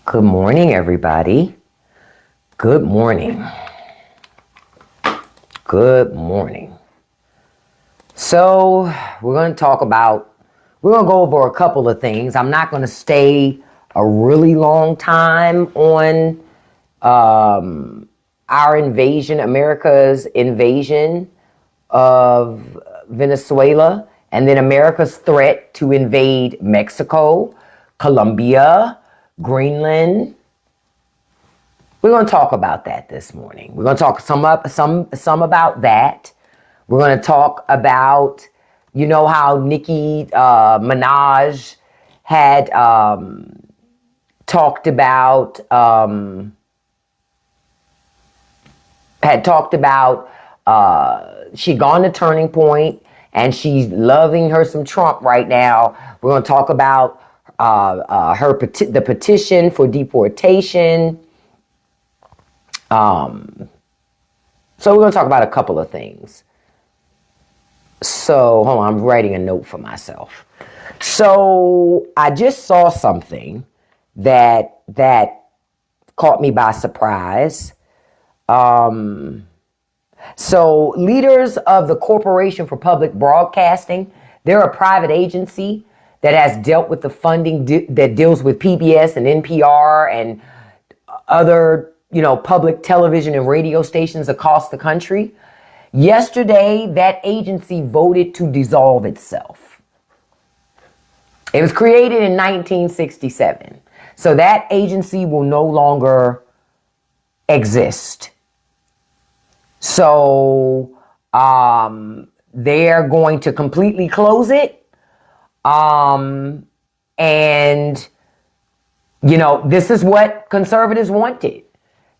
Good morning, everybody. Good morning. Good morning. So we're going to go over a couple of things. I'm not going to stay a really long time on America's invasion of Venezuela, and then America's threat to invade Mexico, Colombia, Greenland. We're going to talk about that this morning. We're going to talk some about that. We're going to talk about, how Nicki Minaj had talked about she'd gone to Turning Point and she's loving her some Trump right now. We're going to talk about the petition for deportation. So we're going to talk about a couple of things. So hold on, I'm writing a note for myself. So I just saw something that caught me by surprise. So leaders of the Corporation for Public Broadcasting, they're a private agency that has dealt with the funding that deals with PBS and NPR and other, public television and radio stations across the country. Yesterday, that agency voted to dissolve itself. It was created in 1967. So that agency will no longer exist. So they're going to completely close it. And, this is what conservatives wanted.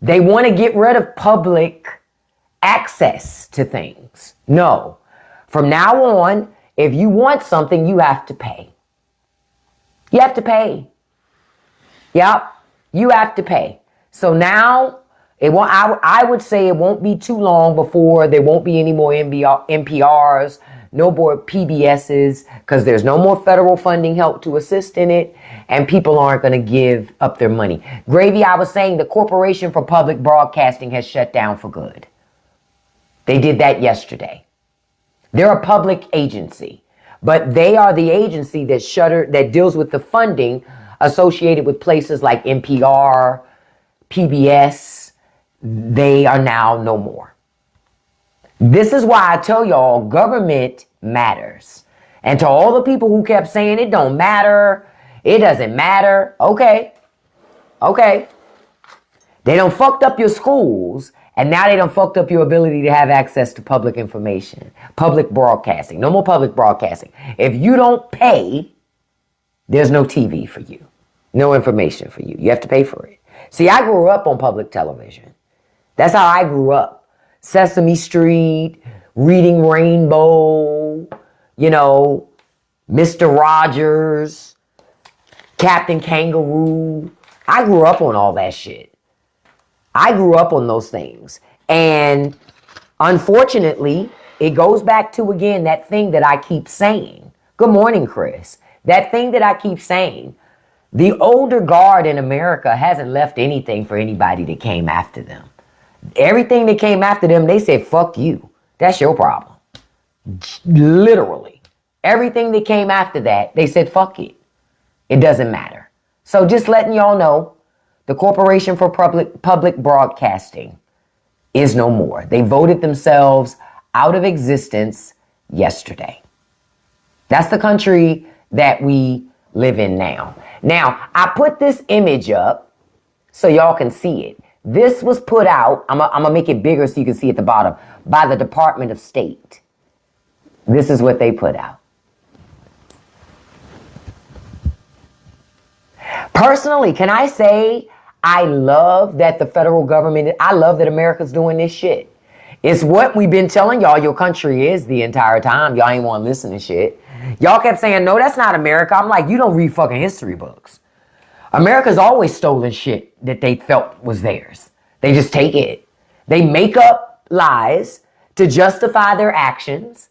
They want to get rid of public access to things. No. From now on, if you want something, you have to pay. You have to pay. Yep. You have to pay. So now, I would say it won't be too long before there won't be any more NPRs, no more PBSs, because there's no more federal funding help to assist in it, and people aren't going to give up their money. Gravy, I was saying the Corporation for Public Broadcasting has shut down for good. They did that yesterday. They're a public agency, but they are the agency that deals with the funding associated with places like NPR, PBS. They are now no more. This is why I tell y'all government matters. And to all the people who kept saying it don't matter, it doesn't matter. Okay. They done fucked up your schools, and now they done fucked up your ability to have access to public information, public broadcasting. No more public broadcasting. If you don't pay, there's no TV for you. No information for you. You have to pay for it. See, I grew up on public television. That's how I grew up. Sesame Street, Reading Rainbow, Mr. Rogers, Captain Kangaroo. I grew up on all that shit. I grew up on those things. And unfortunately, it goes back to, again, that thing that I keep saying. Good morning, Chris. That thing that I keep saying. The older guard in America hasn't left anything for anybody that came after them. Everything that came after them, they said, fuck you. That's your problem. Literally. Everything that came after that, they said, fuck it. It doesn't matter. So just letting y'all know, the Corporation for Public Broadcasting is no more. They voted themselves out of existence yesterday. That's the country that we live in now. Now, I put this image up so y'all can see it. This was put out, I'm going to make it bigger so you can see at the bottom, by the Department of State. This is what they put out. Personally, can I say I love that the federal government, I love that America's doing this shit. It's what we've been telling y'all your country is the entire time. Y'all ain't want to listen to shit. Y'all kept saying, no, that's not America. I'm like, you don't read fucking history books. America's always stolen shit that they felt was theirs. They just take it. They make up lies to justify their actions.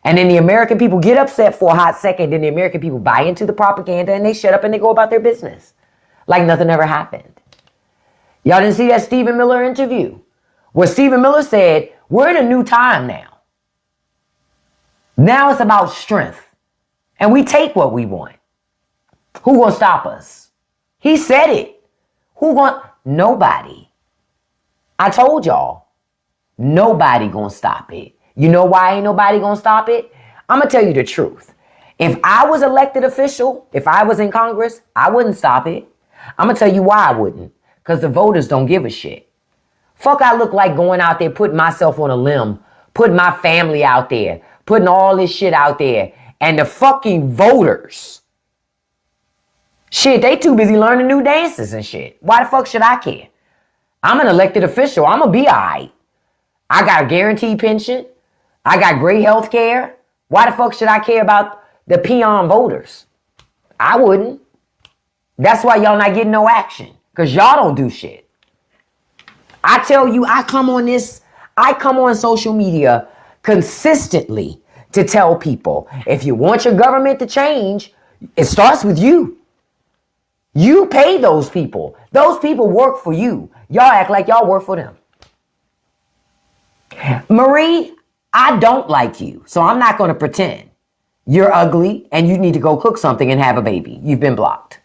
And then the American people get upset for a hot second. Then the American people buy into the propaganda and they shut up and they go about their business. like nothing ever happened. Y'all didn't see that Stephen Miller interview where Stephen Miller said, we're in a new time now. Now it's about strength. And we take what we want. Who gonna stop us? He said it. Nobody. I told y'all, nobody gonna stop it. You know why ain't nobody gonna stop it? I'm gonna tell you the truth. If I was elected official, if I was in Congress, I wouldn't stop it. I'm gonna tell you why I wouldn't. Because the voters don't give a shit. Fuck, I look like going out there, putting myself on a limb, putting my family out there, putting all this shit out there. And the fucking voters, shit, they too busy learning new dances and shit. Why the fuck should I care? I'm an elected official. I'm gonna be all right. I got a guaranteed pension. I got great health care. Why the fuck should I care about the peon voters? I wouldn't. That's why y'all not getting no action. Because y'all don't do shit. I tell you, I come on social media consistently to tell people, if you want your government to change, it starts with you. You pay those people. Those people work for you. Y'all act like y'all work for them. Marie, I don't like you, so I'm not going to pretend. You're ugly and you need to go cook something and have a baby. You've been blocked.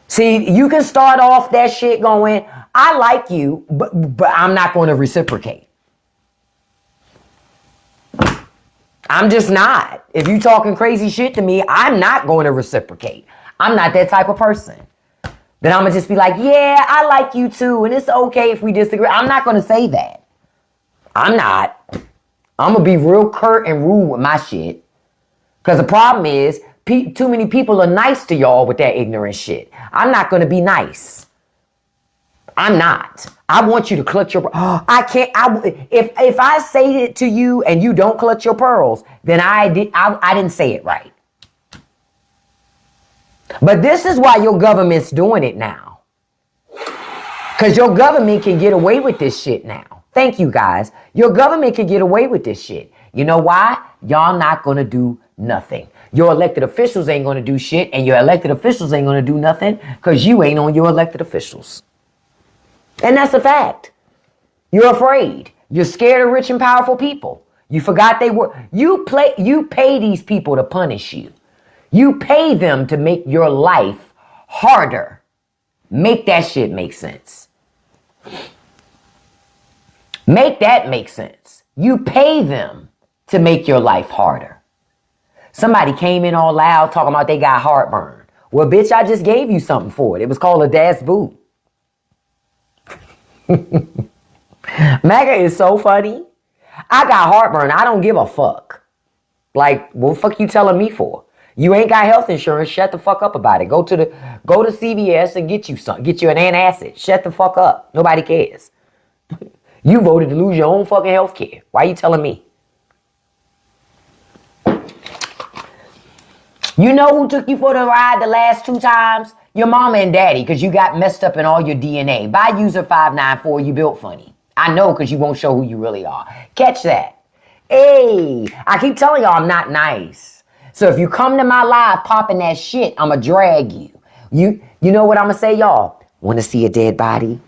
See, you can start off that shit going, I like you, but I'm not going to reciprocate. I'm just not. If you talking crazy shit to me, I'm not going to reciprocate. I'm not that type of person. Then I'm going to just be like, yeah, I like you too, and it's okay if we disagree. I'm not going to say that. I'm not. I'm going to be real curt and rude with my shit. Because the problem is, too many people are nice to y'all with that ignorant shit. I'm not going to be nice. I'm not. I want you to clutch your... I can't... If I say it to you and you don't clutch your pearls, then I didn't say it right. But this is why your government's doing it now. Because your government can get away with this shit now. Thank you, guys. Your government can get away with this shit. You know why? Y'all not going to do nothing. Your elected officials ain't going to do shit, and your elected officials ain't going to do nothing because you ain't on your elected officials. And that's a fact. You're afraid. You're scared of rich and powerful people. You forgot they were. You pay these people to punish you. You pay them to make your life harder. Make that shit make sense. Make that make sense. You pay them to make your life harder. Somebody came in all loud talking about they got heartburn. Well, bitch, I just gave you something for it. It was called a Das Boot. MAGA is so funny. I got heartburn. I don't give a fuck. Like, what the fuck you telling me for? You ain't got health insurance. Shut the fuck up about it. Go to CVS and get you an antacid. Shut the fuck up. Nobody cares. You voted to lose your own fucking health care. Why are you telling me? You know who took you for the ride the last 2 times? Your mama and daddy, because you got messed up in all your DNA. By user 594, you built funny. I know, because you won't show who you really are. Catch that. Hey, I keep telling y'all I'm not nice. So if you come to my live popping that shit, I'ma drag you. You know what I'ma say, y'all? Want to see a dead body?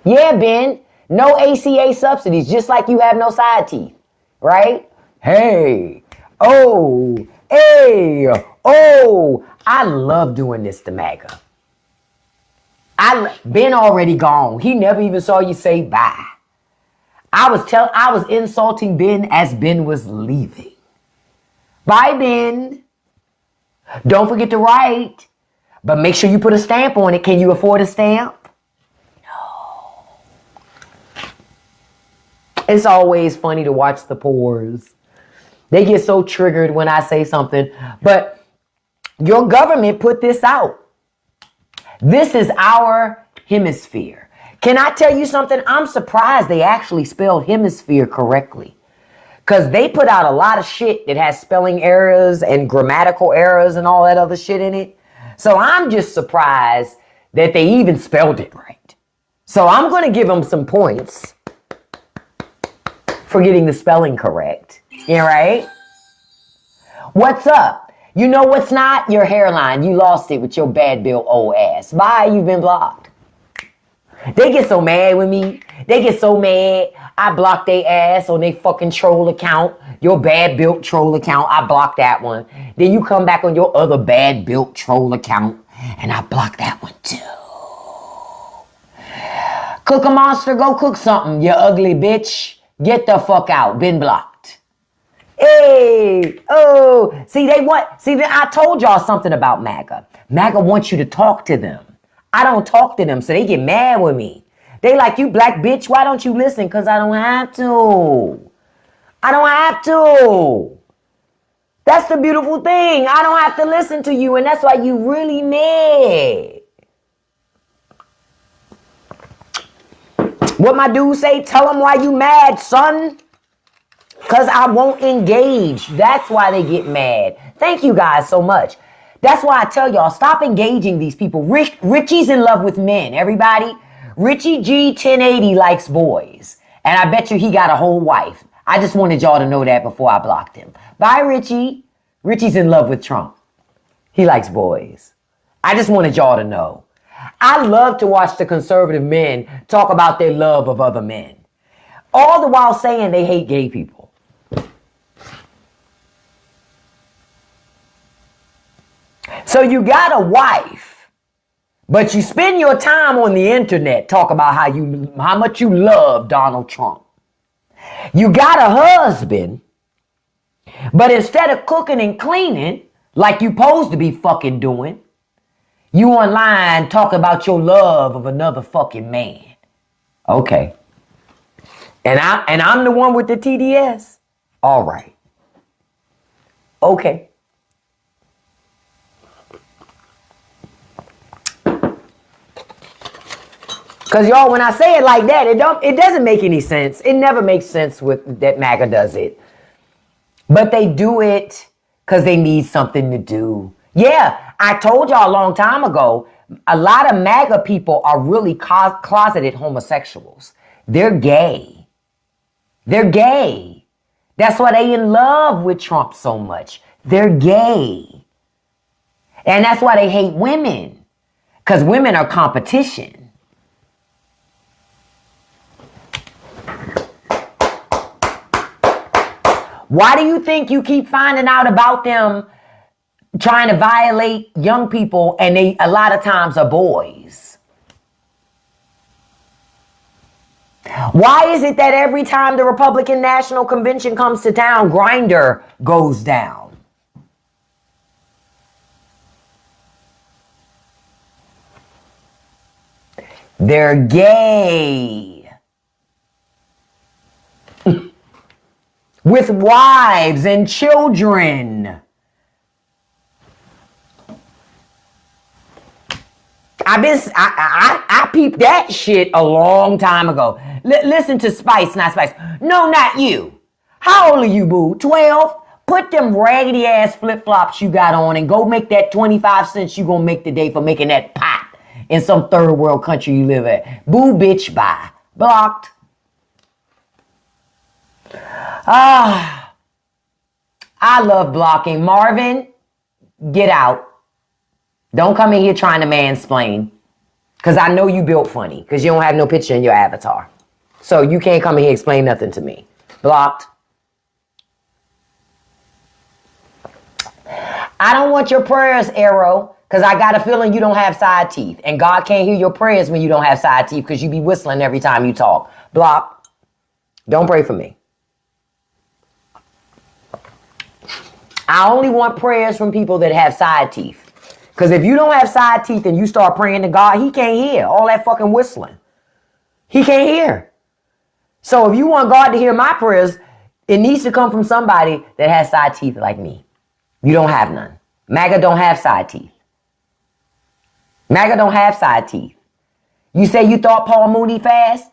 Yeah, Ben. No ACA subsidies, just like you have no side teeth. Right? Hey. Oh. Hey. Oh. I love doing this to MAGA. Ben already gone. He never even saw you say bye. I was insulting Ben as Ben was leaving. Bye, Ben. Don't forget to write, but make sure you put a stamp on it. Can you afford a stamp? No. It's always funny to watch the pores. They get so triggered when I say something, but your government put this out. This is our hemisphere. Can I tell you something? I'm surprised they actually spelled hemisphere correctly. Because they put out a lot of shit that has spelling errors and grammatical errors and all that other shit in it. So I'm just surprised that they even spelled it right. So I'm going to give them some points for getting the spelling correct. Yeah, right? What's up? You know what's not? Your hairline. You lost it with your bad built old ass. Bye, you've been blocked. They get so mad with me. They get so mad. I block their ass on their fucking troll account. Your bad built troll account. I block that one. Then you come back on your other bad built troll account. And I block that one too. Cook a monster. Go cook something, you ugly bitch. Get the fuck out. Been blocked. Hey. Oh. See, I told y'all something about MAGA. MAGA wants you to talk to them. I don't talk to them, so they get mad with me. They like, you black bitch, why don't you listen? Because I don't have to. I don't have to. That's the beautiful thing. I don't have to listen to you, and that's why you really mad. What my dude say? Tell them why you mad, son. Because I won't engage. That's why they get mad. Thank you guys so much. That's why I tell y'all, stop engaging these people. Richie's in love with men, everybody. Richie G 1080 likes boys. And I bet you he got a whole wife. I just wanted y'all to know that before I blocked him. Bye, Richie. Richie's in love with Trump. He likes boys. I just wanted y'all to know. I love to watch the conservative men talk about their love of other men. All the while saying they hate gay people. So you got a wife, but you spend your time on the internet talk about how much you love Donald Trump. You got a husband, but instead of cooking and cleaning like you supposed to be fucking doing, you online talk about your love of another fucking man. Okay. And I'm the one with the TDS. All right. Okay. Because y'all, when I say it like that, it doesn't make any sense. It never makes sense that MAGA does it. But they do it because they need something to do. Yeah, I told y'all a long time ago, a lot of MAGA people are really closeted homosexuals. They're gay. They're gay. That's why they in love with Trump so much. They're gay. And that's why they hate women. Because women are competition. Why do you think you keep finding out about them trying to violate young people, and they a lot of times are boys? Why is it that every time the Republican National Convention comes to town, Grindr goes down? They're gay. With wives and children. I peeped that shit a long time ago. Listen to Spice, not Spice. No, not you. How old are you, boo? 12? Put them raggedy ass flip-flops you got on and go make that 25 cents you gonna make today for making that pot in some third world country you live at. Boo, bitch, bye. Blocked. I love blocking. Marvin, get out. Don't come in here trying to mansplain. Because I know you built funny. Because you don't have no picture in your avatar. So you can't come in here and explain nothing to me. Blocked. I don't want your prayers, Arrow. Because I got a feeling you don't have side teeth. And God can't hear your prayers when you don't have side teeth. Because you be whistling every time you talk. Block. Don't pray for me. I only want prayers from people that have side teeth. Because if you don't have side teeth and you start praying to God, he can't hear all that fucking whistling. He can't hear. So if you want God to hear my prayers, it needs to come from somebody that has side teeth like me. You don't have none. MAGA don't have side teeth. MAGA don't have side teeth. You say you thought Paul Mooney passed?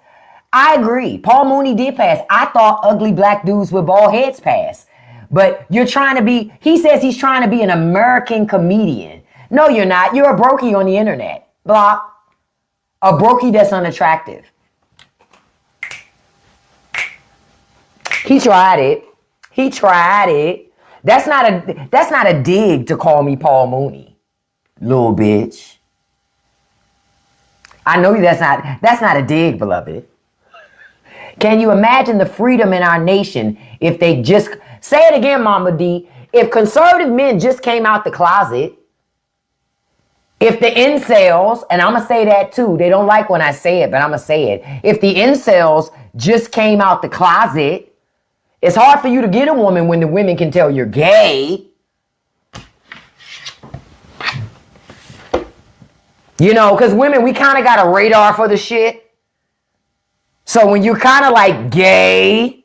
I agree. Paul Mooney did pass. I thought ugly black dudes with bald heads passed. But you're trying to be, he says he's trying to be an American comedian. No, you're not. You're a brokey on the internet. Block. A brokey that's unattractive. He tried it. He tried it. That's not a dig to call me Paul Mooney, little bitch. I know that's not a dig, beloved. Can you imagine the freedom in our nation if they just, say it again, Mama D, if conservative men just came out the closet, if the incels, and I'm going to say that too, they don't like when I say it, but I'm going to say it. If the incels just came out the closet, it's hard for you to get a woman when the women can tell you're gay. You know, because women, we kind of got a radar for the shit. So when you're kind of like gay,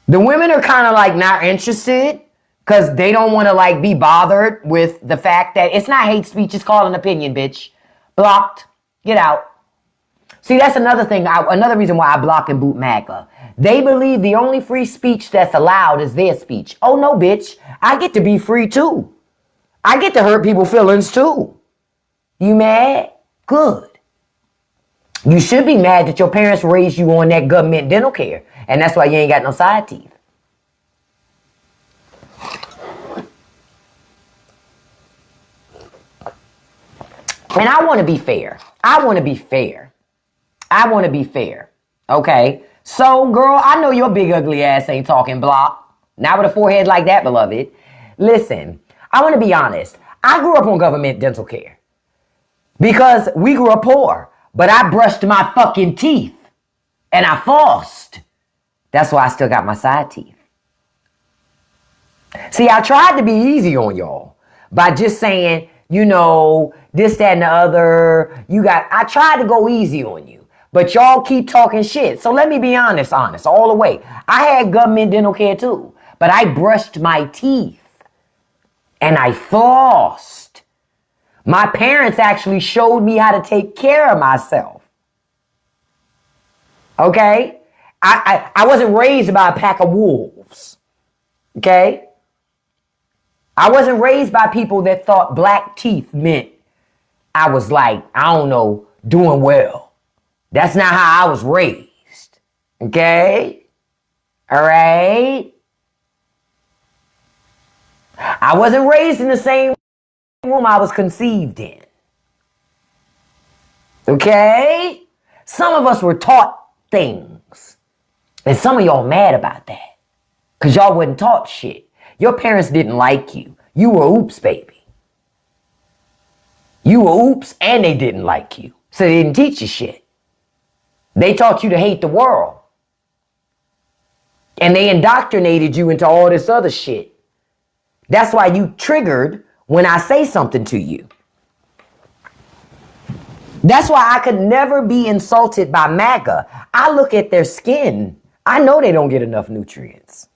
the women are kind of like not interested because they don't want to like be bothered with the fact that it's not hate speech, it's called an opinion, bitch. Blocked. Get out. See, that's another thing, another reason why I block and boot MAGA. They believe the only free speech that's allowed is their speech. Oh no, bitch. I get to be free too. I get to hurt people's feelings too. You mad? Good. You should be mad that your parents raised you on that government dental care. And that's why you ain't got no side teeth. And I want to be fair. I want to be fair. I want to be fair. Okay? So, girl, I know your big ugly ass ain't talking block. Not with a forehead like that, beloved. Listen, I want to be honest. I grew up on government dental care. Because we grew up poor. But I brushed my fucking teeth. And I flossed. That's why I still got my side teeth. See, I tried to be easy on y'all. By just saying, you know, this, that, and the other. I tried to go easy on you. But y'all keep talking shit. So let me be honest, all the way. I had government dental care too. But I brushed my teeth. And I flossed. My parents actually showed me how to take care of myself. Okay? I wasn't raised by a pack of wolves. Okay? I wasn't raised by people that thought black teeth meant I was like, I don't know, doing well. That's not how I was raised. Okay? All right? I wasn't raised in the same room I was conceived in. Okay? Some of us were taught things. And some of y'all mad about that. Because y'all wasn't taught shit. Your parents didn't like you. You were oops, baby. You were oops and they didn't like you. So they didn't teach you shit. They taught you to hate the world. And they indoctrinated you into all this other shit. That's why you triggered when I say something to you. That's why I could never be insulted by MAGA. I look at their skin. I know they don't get enough nutrients.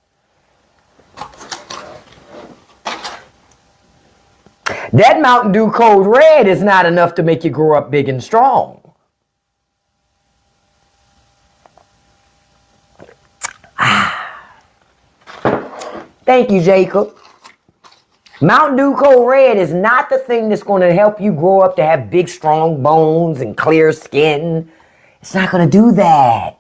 That Mountain Dew Code Red is not enough to make you grow up big and strong. Thank you, Jacob. Mountain Dew Code Red is not the thing that's going to help you grow up to have big, strong bones and clear skin. It's not going to do that.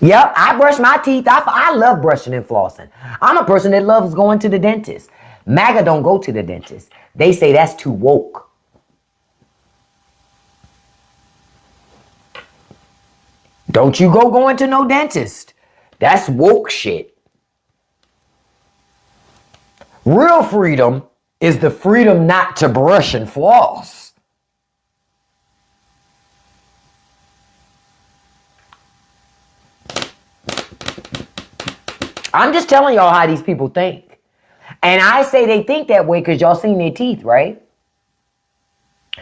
Yep, I brush my teeth. I love brushing and flossing. I'm a person that loves going to the dentist. MAGA don't go to the dentist. They say that's too woke. Don't you go going to no dentist. That's woke shit. Real freedom is the freedom not to brush and floss. I'm just telling y'all how these people think. And I say they think that way because y'all seen their teeth, right?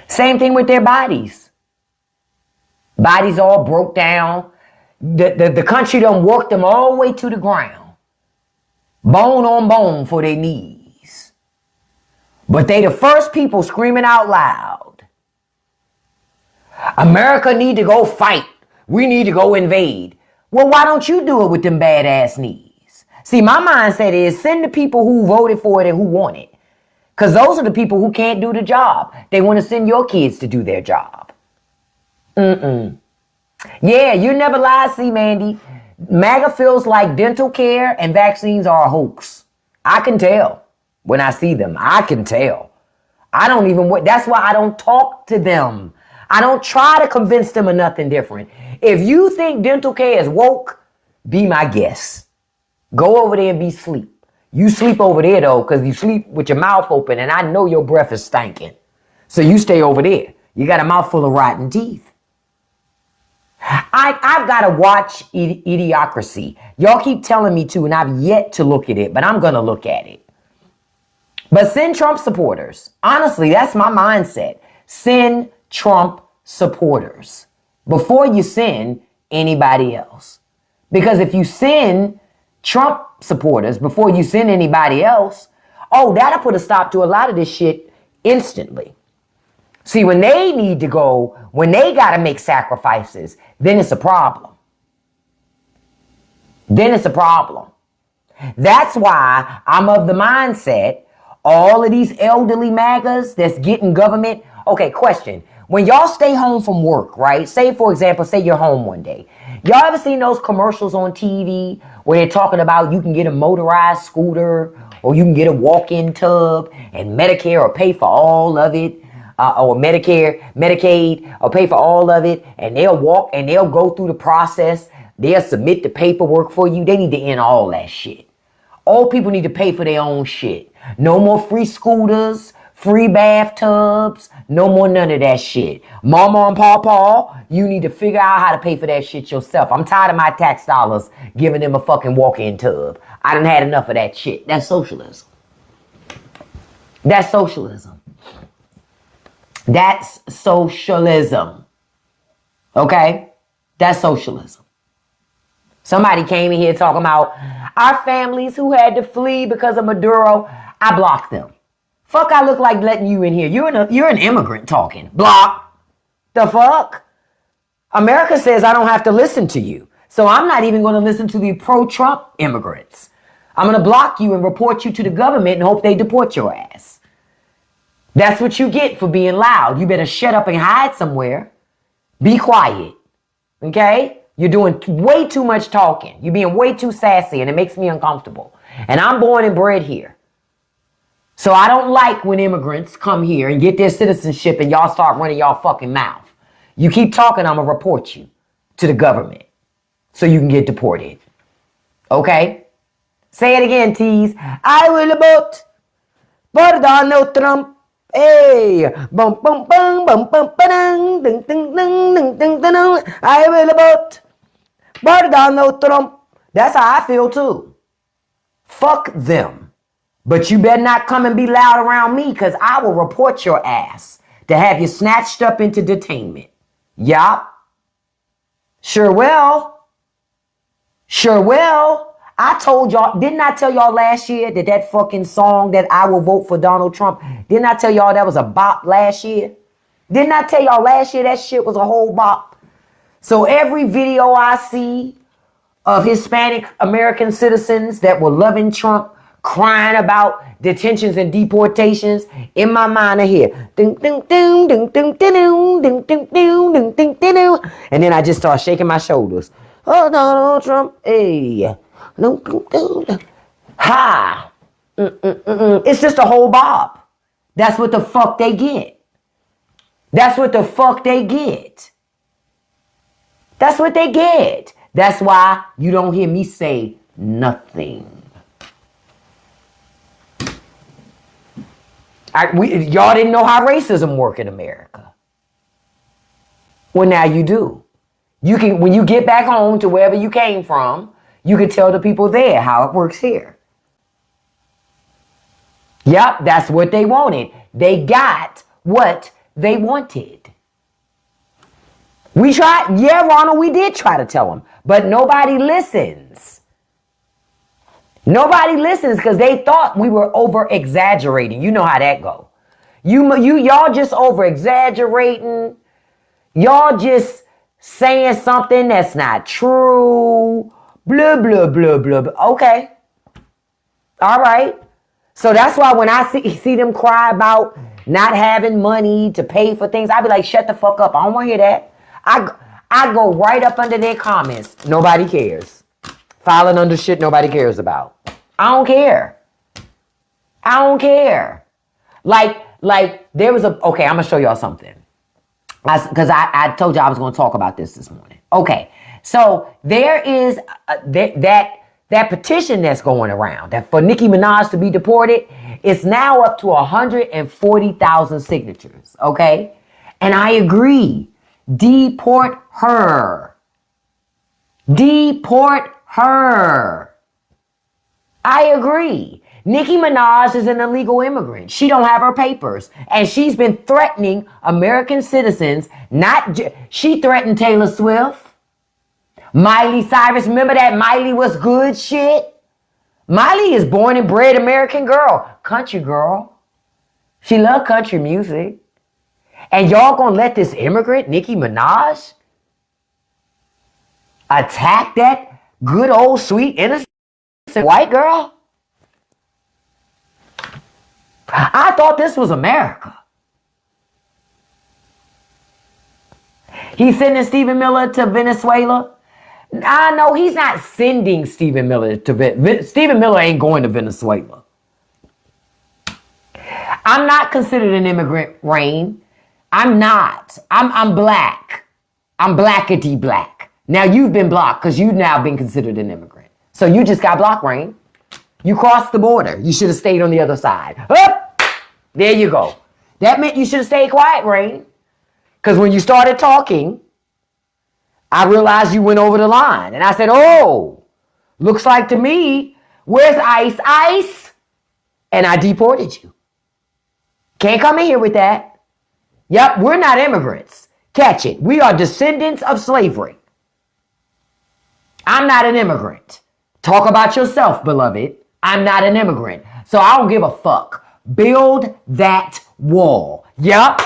Same thing with their bodies. Bodies all broke down. The country done worked them all the way to the ground. Bone on bone for their knees. But they the first people screaming out loud. America need to go fight. We need to go invade. Well, why don't you do it with them badass knees? See, my mindset is send the people who voted for it and who want it. Because those are the people who can't do the job. They want to send your kids to do their job. Yeah, you never lied, see, Mandy. MAGA feels like dental care and vaccines are a hoax. I can tell when I see them. I can tell. I don't even, that's why I don't talk to them. I don't try to convince them of nothing different. If you think dental care is woke, be my guest. Go over there and be sleep. You sleep over there though, because you sleep with your mouth open and I know your breath is stinking. So you stay over there. You got a mouthful of rotten teeth. I've got to watch Idiocracy. Y'all keep telling me to, and I've yet to look at it, but I'm going to look at it. But send Trump supporters. Honestly, that's my mindset. Send Trump supporters before you send anybody else. Because if you send Trump supporters before you send anybody else, oh, that'll put a stop to a lot of this shit instantly. See, when they need to go, when they got to make sacrifices, then it's a problem. Then it's a problem. That's why I'm of the mindset, all of these elderly MAGAs that's getting government. Okay, question. When y'all stay home from work, right? Say, for example, say you're home one day. Y'all ever seen those commercials on TV where they're talking about you can get a motorized scooter or you can get a walk-in tub and Medicare will pay for all of it? Or Medicaid, or pay for all of it, and they'll go through the process. They'll submit the paperwork for you. They need to end all that shit. All people need to pay for their own shit. No more free scooters, free bathtubs, no more none of that shit. Mama and Papa, you need to figure out how to pay for that shit yourself. I'm tired of my tax dollars giving them a fucking walk-in tub. I done had enough of that shit. That's socialism. That's socialism. That's socialism. Okay? That's socialism. Somebody came in here talking about our families who had to flee because of Maduro. I blocked them. Fuck, I look like letting you in here. You're an immigrant talking. Block. The fuck? America says I don't have to listen to you. So I'm not even going to listen to the pro-Trump immigrants. I'm going to block you and report you to the government and hope they deport your ass. That's what you get for being loud. You better shut up and hide somewhere. Be quiet. Okay? You're doing way too much talking. You're being way too sassy and it makes me uncomfortable. And I'm born and bred here. So I don't like when immigrants come here and get their citizenship and y'all start running y'all fucking mouth. You keep talking, I'm going to report you to the government so you can get deported. Okay? Say it again, tease. I will vote for Donald Trump. Hey, bum bum bum bum bum ding ding ding ding ding ding. I will vote for Donald Trump. That's how I feel too. Fuck them. But you better not come and be loud around me because I will report your ass to have you snatched up into detainment. Yup. Sure will. Sure will. I told y'all, didn't I tell y'all last year that fucking song that I will vote for Donald Trump, didn't I tell y'all that was a bop last year? Didn't I tell y'all last year that shit was a whole bop? So every video I see of Hispanic American citizens that were loving Trump, crying about detentions and deportations, in my mind I hear ding ding ding ding ding ding ding ding ding ding ding, and then I just start shaking my shoulders. Oh, Donald Trump, hey. Ha! It's just a whole bob. That's what the fuck they get. That's what the fuck they get. That's what they get. That's why you don't hear me say nothing. Y'all didn't know how racism works in America. Well, now you do. You can, when you get back home to wherever you came from, you can tell the people there how it works here. Yep, that's what they wanted. They got what they wanted. We tried, yeah, Ronald, we did try to tell them, but nobody listens. Nobody listens because they thought we were over-exaggerating. You know how that go. Y'all just over-exaggerating. Y'all just saying something that's not true. Blah, blah, blah, blah, blah. Okay. All right. So that's why when I see them cry about not having money to pay for things, I be like, shut the fuck up. I don't want to hear that. I go right up under their comments. Nobody cares. filing under shit nobody cares about. I don't care. I don't care. Like there was okay, I'm gonna show y'all something. Because I told you I was gonna talk about this morning. Okay, so there is that petition that's going around that for Nicki Minaj to be deported. It's now up to 140,000 signatures. Okay, and I agree. Deport her. Deport her. I agree. Nicki Minaj is an illegal immigrant. She don't have her papers. And she's been threatening American citizens. She threatened Taylor Swift. Miley Cyrus. Remember that Miley was good shit? Miley is born and bred American girl. Country girl. She loved country music. And y'all gonna let this immigrant, Nicki Minaj, attack that good old sweet innocent white girl? I thought this was America. He's sending Stephen Miller to Venezuela. I know he's not sending Stephen Miller to Venezuela. Stephen Miller ain't going to Venezuela. I'm not considered an immigrant, Rain. I'm not. I'm black. I'm blackety black. Now you've been blocked because you've now been considered an immigrant. So you just got blocked, Rain. You crossed the border. You should have stayed on the other side. Up! There you go. That meant you should have stayed quiet, Rain. Because when you started talking, I realized you went over the line. And I said, oh, looks like to me, where's ICE? ICE? And I deported you. Can't come in here with that. Yep, we're not immigrants. Catch it. We are descendants of slavery. I'm not an immigrant. Talk about yourself, beloved. I'm not an immigrant. So I don't give a fuck. Build that wall. Yep.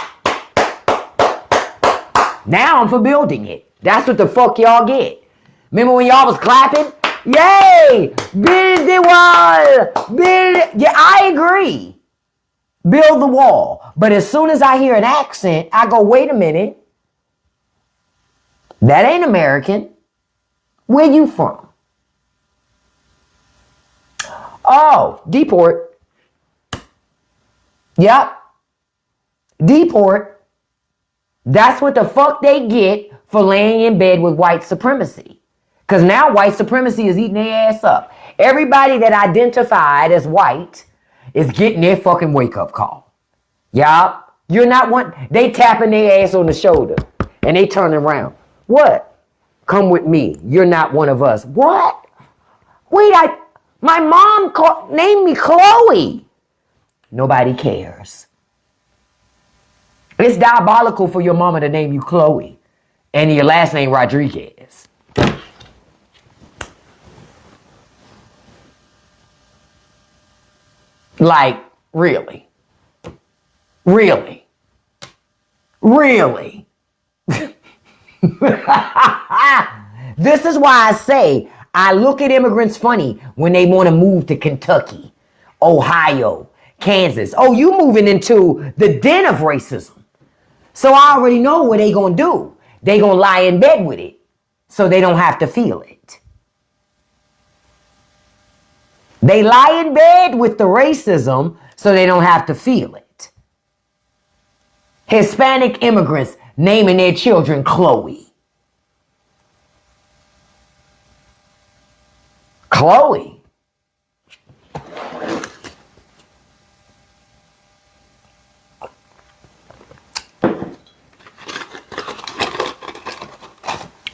Now I'm for building it. That's what the fuck y'all get. Remember when y'all was clapping? Yay! Build the wall. Yeah, I agree. Build the wall. But as soon as I hear an accent, I go, wait a minute. That ain't American. Where you from? Oh, deport. Yep. Deport. That's what the fuck they get for laying in bed with white supremacy. Because now white supremacy is eating their ass up. Everybody that identified as white is getting their fucking wake-up call. Yup. You're not one. They tapping their ass on the shoulder. And they turn around. What? Come with me. You're not one of us. What? Wait, my mom named me Chloe. Nobody cares. It's diabolical for your mama to name you Chloe. And your last name Rodriguez. Like, really? Really? Really? This is why I say I look at immigrants funny when they want to move to Kentucky, Ohio, Kansas. Oh, you moving into the den of racism. So I already know what they gonna do. They gonna lie in bed with it so they don't have to feel it. They lie in bed with the racism so they don't have to feel it. Hispanic immigrants naming their children Chloe. Chloe.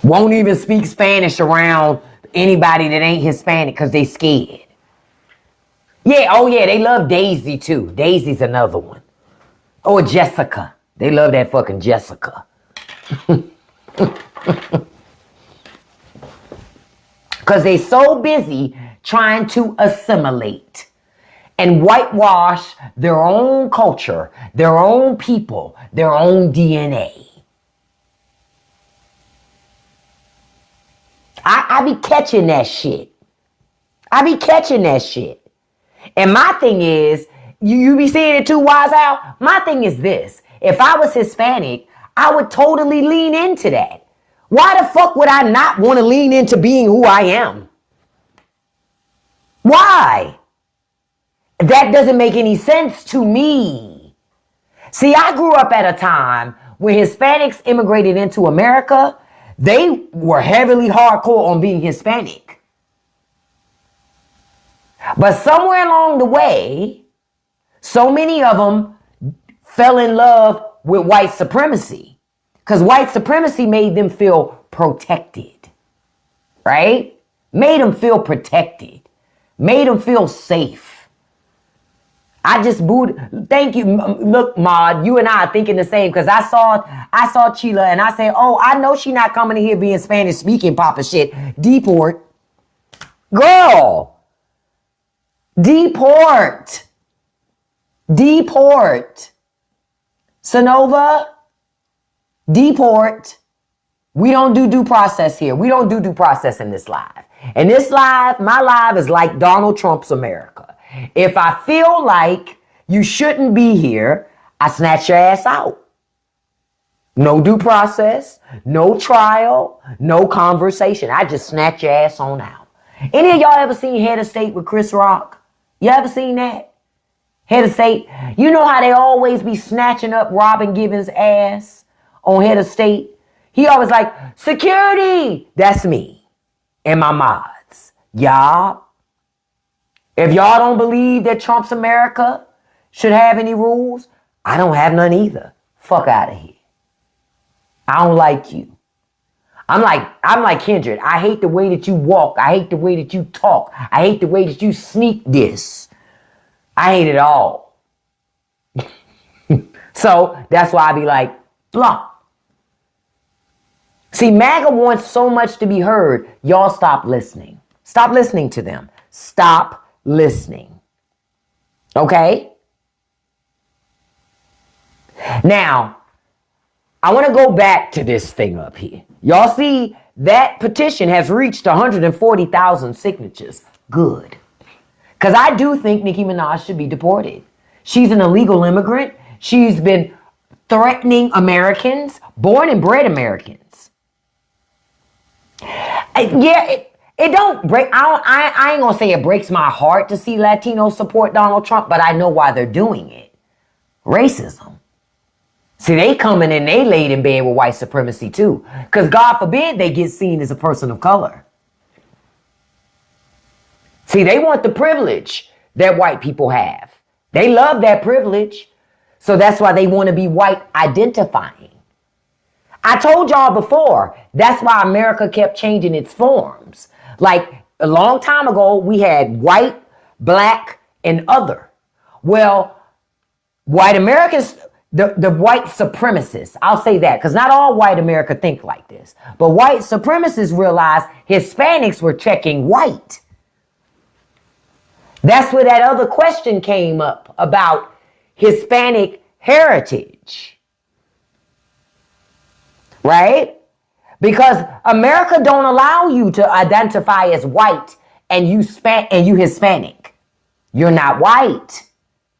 Won't even speak Spanish around anybody that ain't Hispanic because they scared. Yeah, oh yeah, they love Daisy too. Daisy's another one. Or Jessica. They love that fucking Jessica. Because they so busy trying to assimilate and whitewash their own culture, their own people, their own DNA. I be catching that shit. I be catching that shit. And my thing is, you be seeing it too, Wise Al? My thing is this. If I was Hispanic, I would totally lean into that. Why the fuck would I not want to lean into being who I am? Why? That doesn't make any sense to me. See, I grew up at a time when Hispanics immigrated into America. They were heavily hardcore on being Hispanic. But somewhere along the way, so many of them fell in love with white supremacy, because white supremacy made them feel protected, right? Made them feel protected, made them feel safe. I just booed. Thank you. Look, Maud, you and I are thinking the same, because I saw Chila and I said, oh, I know she not coming in here being Spanish speaking, Papa shit. Deport. Girl. Deport. Deport. Sonova. Deport. We don't do due process here. We don't do due process in this live. And this live, my live is like Donald Trump's America. If I feel like you shouldn't be here, I snatch your ass out. No due process, no trial, no conversation. I just snatch your ass on out. Any of y'all ever seen Head of State with Chris Rock? You ever seen that? Head of State. You know how they always be snatching up Robin Givens' ass on Head of State? He always like, security. That's me and my mods. Y'all. If y'all don't believe that Trump's America should have any rules, I don't have none either. Fuck out of here. I don't like you. I'm like Kendrick. I hate the way that you walk. I hate the way that you talk. I hate the way that you sneak this. I hate it all. So that's why I be like, blah. See, MAGA wants so much to be heard. Y'all stop listening. Stop listening to them. Stop listening. Okay? Now, I want to go back to this thing up here. Y'all see that petition has reached 140,000 signatures. Good. Because I do think Nicki Minaj should be deported. She's an illegal immigrant. She's been threatening Americans, born and bred Americans. Yeah, it don't break. I ain't gonna say it breaks my heart to see Latinos support Donald Trump, but I know why they're doing it. Racism. See, they coming and they laid in bed with white supremacy too. Because God forbid they get seen as a person of color. See, they want the privilege that white people have. They love that privilege. So that's why they want to be white identifying. I told y'all before, that's why America kept changing its forms. Like a long time ago, we had white, black, and other. Well, white Americans, the white supremacists, I'll say that, because not all white America think like this. But white supremacists realized Hispanics were checking white. That's where that other question came up about Hispanic heritage. Right? Because America don't allow you to identify as white and you Hispanic. You're not white.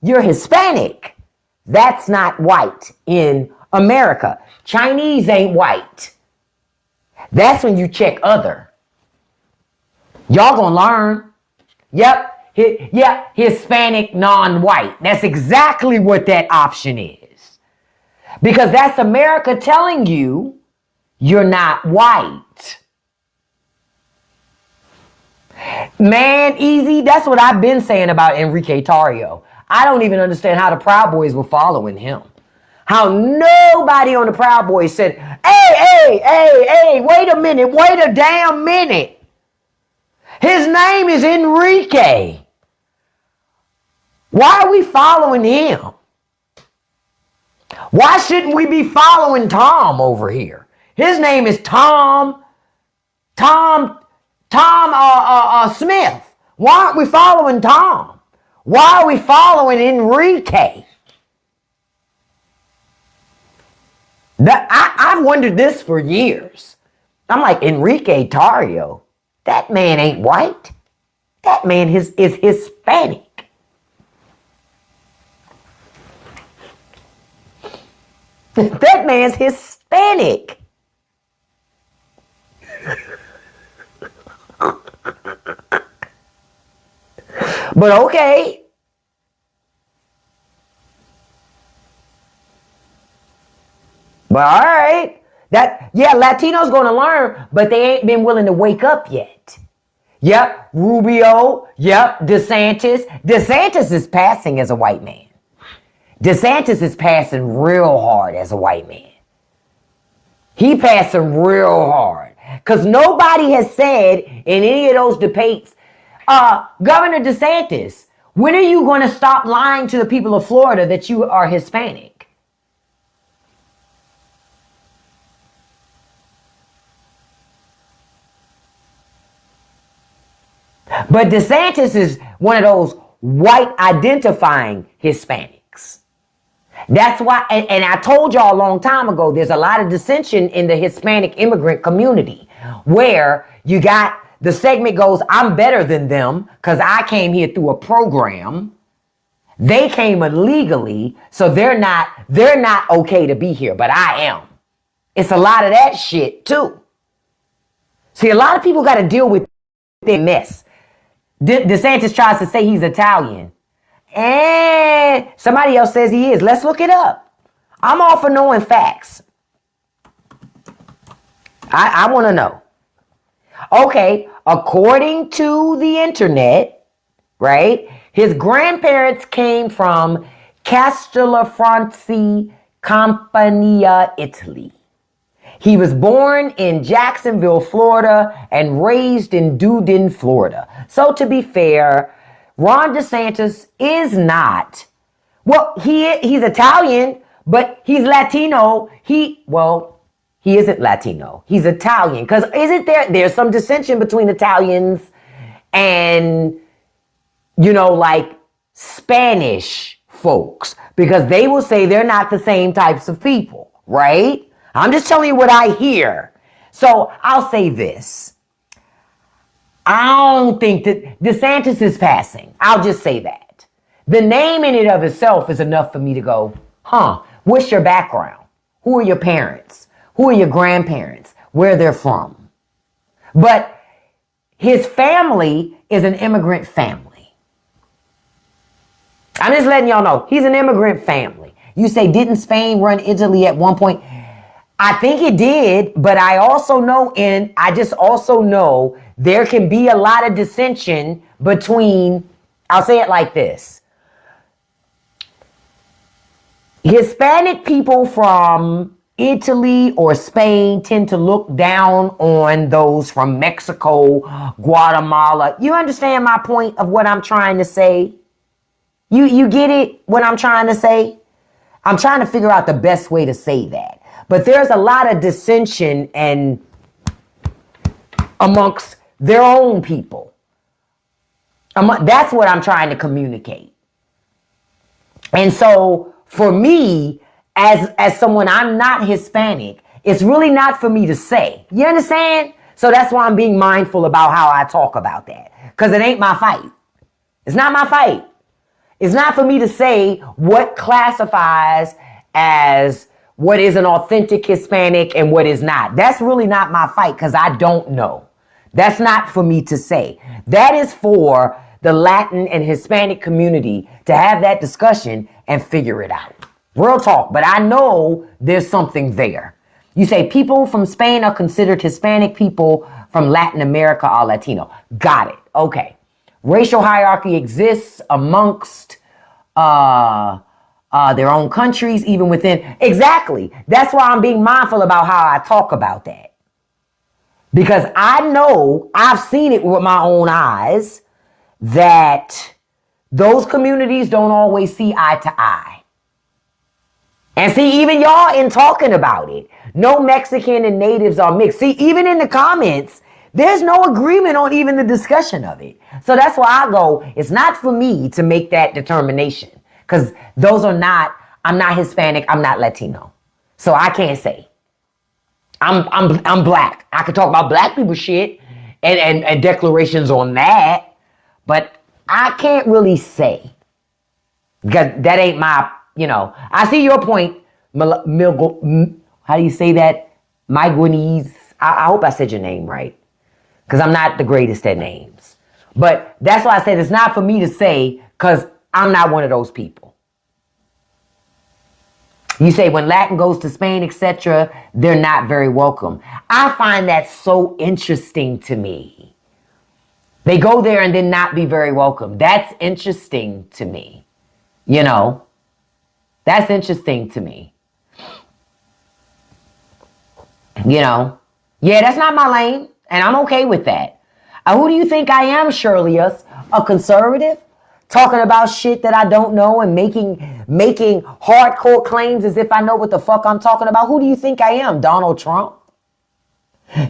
You're Hispanic. That's not white in America. Chinese ain't white. That's when you check other. Y'all gonna learn. Yep. Yeah, Hispanic, non-white. That's exactly what that option is. Because that's America telling you you're not white. Man, easy. That's what I've been saying about Enrique Tarrio. I don't even understand how the Proud Boys were following him. How nobody on the Proud Boys said, hey, wait a minute, wait a damn minute. His name is Enrique. Why are we following him? Why shouldn't we be following Tom over here? His name is Tom Smith. Why aren't we following Tom? Why are we following Enrique? I've wondered this for years. I'm like, Enrique Tarrio, that man ain't white. That man is Hispanic. That man's Hispanic. But okay. But all right. Latinos gonna learn, but they ain't been willing to wake up yet. Yep, Rubio. Yep, DeSantis. DeSantis is passing as a white man. DeSantis is passing real hard as a white man. He passing real hard. Because nobody has said in any of those debates, Governor DeSantis, when are you going to stop lying to the people of Florida that you are Hispanic? But DeSantis is one of those white identifying Hispanics. That's why, and I told y'all a long time ago, there's a lot of dissension in the Hispanic immigrant community where you got the segment goes, I'm better than them because I came here through a program. They came illegally, so they're not okay to be here, but I am. It's a lot of that shit too. See, a lot of people got to deal with their mess. DeSantis tries to say he's Italian. And somebody else says he is. Let's look it up. I'm all for knowing facts. I want to know. Okay, according to the internet, right, his grandparents came from Castellafranci, Campania, Italy. He was born in Jacksonville, Florida, and raised in Duden, Florida. So to be fair, Ron DeSantis is not, well, he's Italian, but he's Latino. He isn't Latino. He's Italian. Because isn't there's some dissension between Italians and, like Spanish folks. Because they will say they're not the same types of people, right? I'm just telling you what I hear. So I'll say this. I don't think that DeSantis is passing. I'll just say that. The name in and of itself is enough for me to go, what's your background? Who are your parents? Who are your grandparents? Where they're from? But his family is an immigrant family. I'm just letting y'all know, he's an immigrant family. You say, didn't Spain run Italy at one point? I think it did, but I just also know there can be a lot of dissension between, I'll say it like this. Hispanic people from Italy or Spain tend to look down on those from Mexico, Guatemala. You understand my point of what I'm trying to say? You get it, what I'm trying to say? I'm trying to figure out the best way to say that. But there's a lot of dissension and amongst their own people. That's what I'm trying to communicate. And so for me, as someone, I'm not Hispanic, it's really not for me to say. You understand? So that's why I'm being mindful about how I talk about that. Because it ain't my fight. It's not my fight. It's not for me to say what classifies as what is an authentic Hispanic and what is not. That's really not my fight because I don't know. That's not for me to say. That is for the Latin and Hispanic community to have that discussion and figure it out. Real talk. But I know there's something there. You say people from Spain are considered Hispanic, people from Latin America are Latino. Got it. Okay. Racial hierarchy exists amongst their own countries, even within. Exactly. That's why I'm being mindful about how I talk about that. Because I know, I've seen it with my own eyes, that those communities don't always see eye to eye. And see, even y'all in talking about it, no Mexican and natives are mixed. See, even in the comments, there's no agreement on even the discussion of it. So that's why I go, it's not for me to make that determination. Because I'm not Hispanic, I'm not Latino. So I can't say. I'm black. I could talk about black people shit and declarations on that, but I can't really say. Because that ain't my, I see your point, how do you say that? Maiguinese. I hope I said your name right. Because I'm not the greatest at names. But that's why I said it's not for me to say, because I'm not one of those people. You say when Latin goes to Spain, etc., they're not very welcome. I find that so interesting to me. They go there and then not be very welcome. That's interesting to me. You know, that's interesting to me. You know, yeah, that's not my lane, and I'm okay with that. Who do you think I am, Shirley? A conservative? Talking about shit that I don't know and making hardcore claims as if I know what the fuck I'm talking about. Who do you think I am? Donald Trump?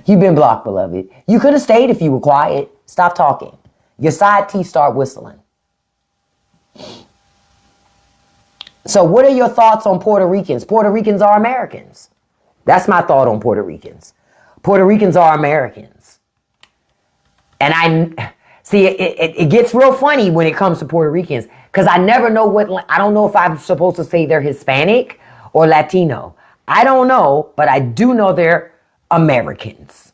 You've been blocked, beloved. You could have stayed if you were quiet. Stop talking. Your side teeth start whistling. So what are your thoughts on Puerto Ricans? Puerto Ricans are Americans. That's my thought on Puerto Ricans. Puerto Ricans are Americans. And I see, it gets real funny when it comes to Puerto Ricans, because I never know I don't know if I'm supposed to say they're Hispanic or Latino. I don't know, but I do know they're Americans.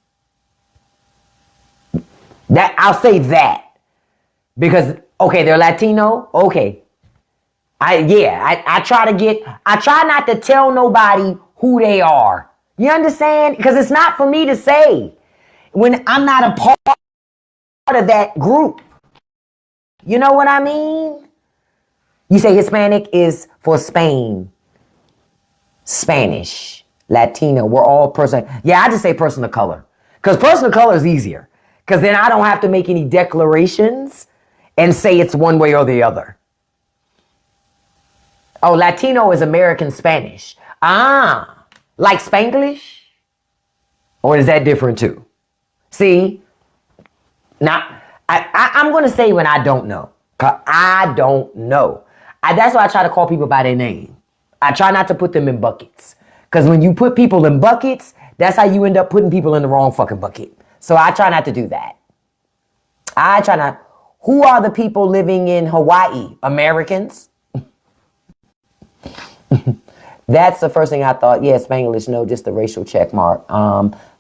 I'll say that. Because, okay, they're Latino. Okay. I try not to tell nobody who they are. You understand? Because it's not for me to say when I'm not a part of that group. You know what I mean? You say Hispanic is for Spain, Spanish, Latino. We're all person. Yeah, I just say person of color. Because person of color is easier. Because then I don't have to make any declarations and say it's one way or the other. Oh, Latino is American Spanish. Like Spanglish? Or is that different too? See? Now, I'm going to say when I don't know. 'Cause I don't know. That's why I try to call people by their name. I try not to put them in buckets. Because when you put people in buckets, that's how you end up putting people in the wrong fucking bucket. So I try not to do that. I try not. Who are the people living in Hawaii? Americans? That's the first thing I thought. Yeah, Spanglish, no, just the racial check mark.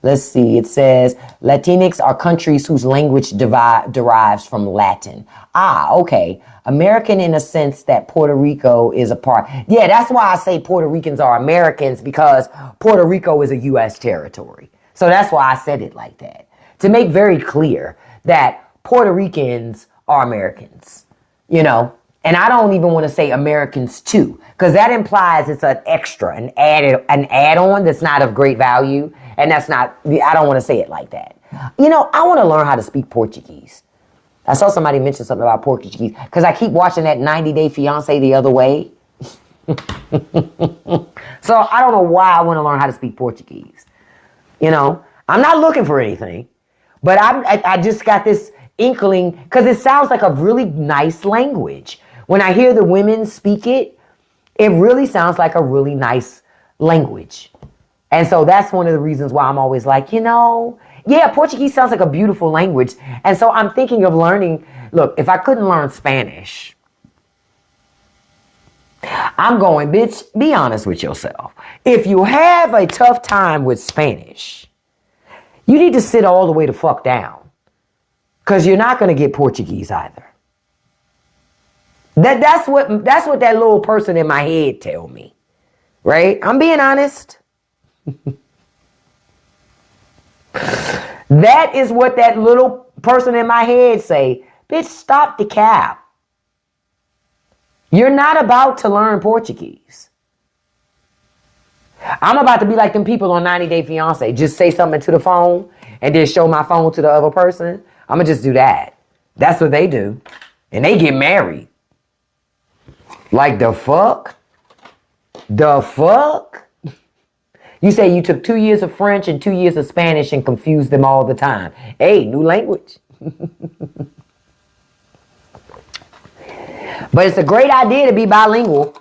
Let's see. It says Latinx are countries whose language derives from Latin. Okay. American in a sense that Puerto Rico is a part. Yeah, that's why I say Puerto Ricans are Americans, because Puerto Rico is a U.S. territory. So that's why I said it like that. To make very clear that Puerto Ricans are Americans, you know. And I don't even want to say Americans too, because that implies it's an extra, an add-on that's not of great value. And that's not, I don't want to say it like that. You know, I want to learn how to speak Portuguese. I saw somebody mention something about Portuguese, because I keep watching that 90 Day Fiancé the other way. So I don't know why I want to learn how to speak Portuguese. You know, I'm not looking for anything, but I just got this inkling, because it sounds like a really nice language. When I hear the women speak it, it really sounds like a really nice language. And so that's one of the reasons why I'm always like, you know, yeah, Portuguese sounds like a beautiful language. And so I'm thinking of learning. Look, if I couldn't learn Spanish, I'm going, bitch, be honest with yourself. If you have a tough time with Spanish, you need to sit all the way the fuck down, because you're not going to get Portuguese either. That's what that little person in my head tell me, right? I'm being honest. That is what that little person in my head say. Bitch, stop the cap. You're not about to learn Portuguese. I'm about to be like them people on 90 Day Fiancé. Just say something to the phone and then show my phone to the other person. I'm going to just do that. That's what they do. And they get married. Like the fuck? The fuck? You say you took 2 years of French and 2 years of Spanish and confused them all the time. Hey, new language. But it's a great idea to be bilingual.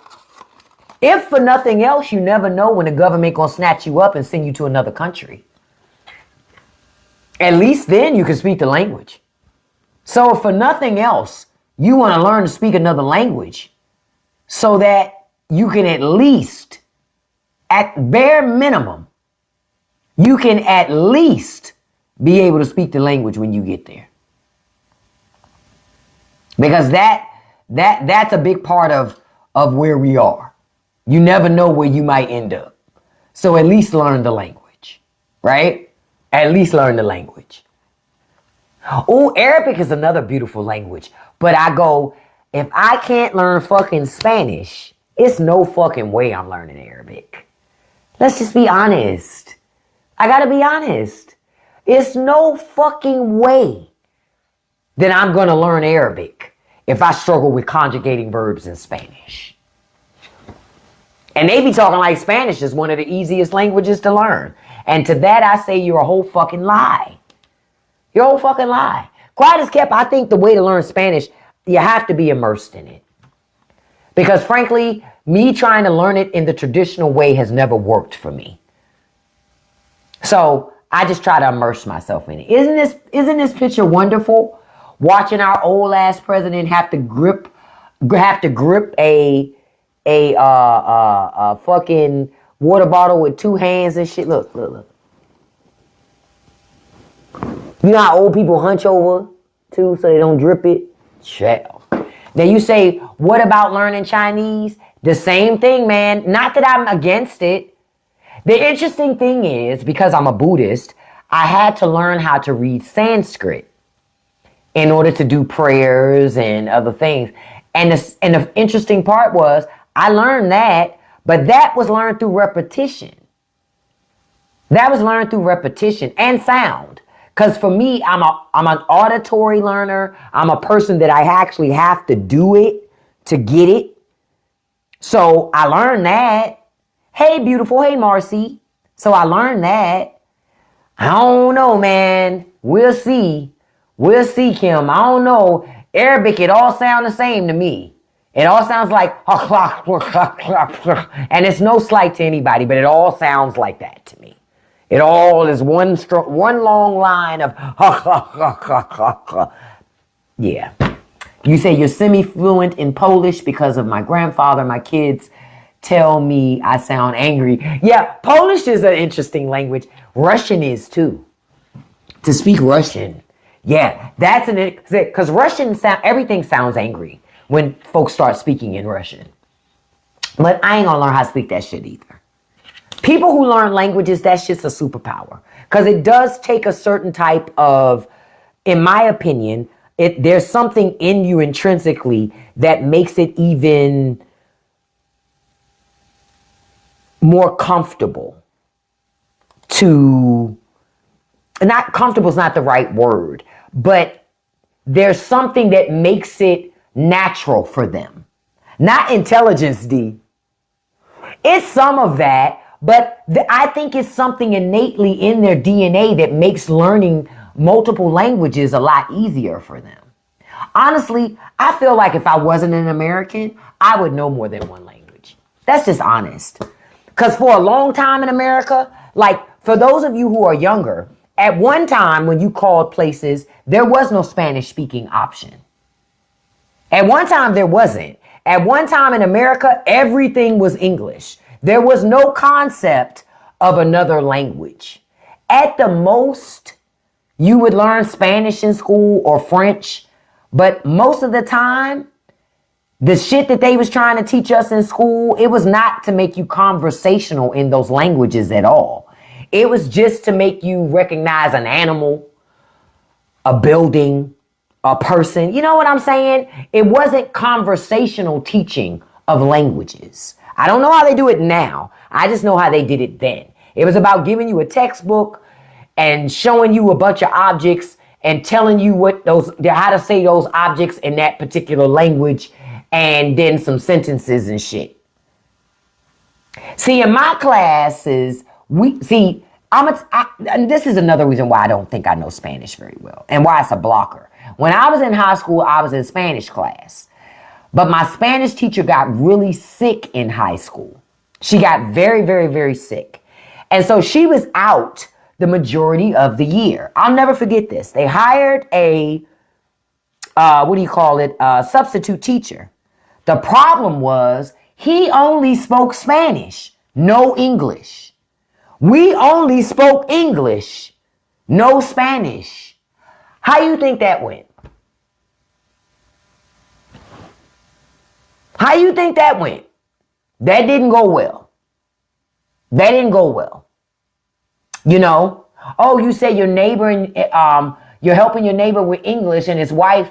If for nothing else, you never know when the government gonna snatch you up and send you to another country. At least then you can speak the language. So if for nothing else, you want to learn to speak another language so that you can at least, at bare minimum, you can at least be able to speak the language when you get there. Because that's a big part of where we are. You never know where you might end up. So at least learn the language, right? At least learn the language. Oh, Arabic is another beautiful language. But I go, if I can't learn fucking Spanish, it's no fucking way I'm learning Arabic. Let's just be honest. I gotta be honest. It's no fucking way that I'm gonna learn Arabic if I struggle with conjugating verbs in Spanish. And they be talking like Spanish is one of the easiest languages to learn. And to that I say you're a whole fucking lie. You're a whole fucking lie. Quiet as kept, I think the way to learn Spanish, you have to be immersed in it. Because frankly, me trying to learn it in the traditional way has never worked for me. So I just try to immerse myself in it. Isn't this picture wonderful? Watching our old ass president have to grip a fucking water bottle with two hands and shit. Look. You know how old people hunch over too so they don't drip it? Chill. Then you say, what about learning Chinese? The same thing, man. Not that I'm against it. The interesting thing is, because I'm a Buddhist, I had to learn how to read Sanskrit in order to do prayers and other things. And the interesting part was, I learned that, but that was learned through repetition. That was learned through repetition and sound. Because for me, I'm an auditory learner. I'm a person that I actually have to do it to get it. So I learned that. Hey, beautiful. Hey, Marcy. So I learned that. I don't know, man. We'll see. We'll see, Kim. I don't know. Arabic, it all sounds the same to me. It all sounds like, and it's no slight to anybody, but it all sounds like that to me. It all is one long line of yeah. You say you're semi-fluent in Polish because of my grandfather. My kids tell me I sound angry. Yeah, Polish is an interesting language. Russian is too. To speak Russian. Yeah, that's because Russian everything sounds angry when folks start speaking in Russian. But I ain't gonna learn how to speak that shit either. People who learn languages, that shit's a superpower. Because it does take a certain type of, in my opinion, there's something in you intrinsically that makes it even more comfortable to, not comfortable is not the right word, but there's something that makes it natural for them. Not intelligence, D. It's some of that, but I think it's something innately in their DNA that makes learning multiple languages a lot easier for them. Honestly, I feel like if I wasn't an American, I would know more than one language. That's just honest. Because for a long time in America, like for those of you who are younger, at one time when you called places, there was no Spanish speaking option. At one time, there wasn't. At one time in America, everything was English. There was no concept of another language. At the most, you would learn Spanish in school or French, but most of the time, the shit that they was trying to teach us in school, it was not to make you conversational in those languages at all. It was just to make you recognize an animal, a building, a person. You know what I'm saying? It wasn't conversational teaching of languages. I don't know how they do it now. I just know how they did it then. It was about giving you a textbook and showing you a bunch of objects and telling you how to say those objects in that particular language, and then some sentences and shit. See, in my classes, and this is another reason why I don't think I know Spanish very well and why it's a blocker. When I was in high school, I was in Spanish class. But my Spanish teacher got really sick in high school. She got very, very, very sick. And so she was out the majority of the year. I'll never forget this. They hired a substitute teacher. The problem was he only spoke Spanish, no English. We only spoke English, no Spanish. How you think that went? How you think that went? That didn't go well. That didn't go well. You know? Oh, you say your neighbor, you're helping your neighbor with English and his wife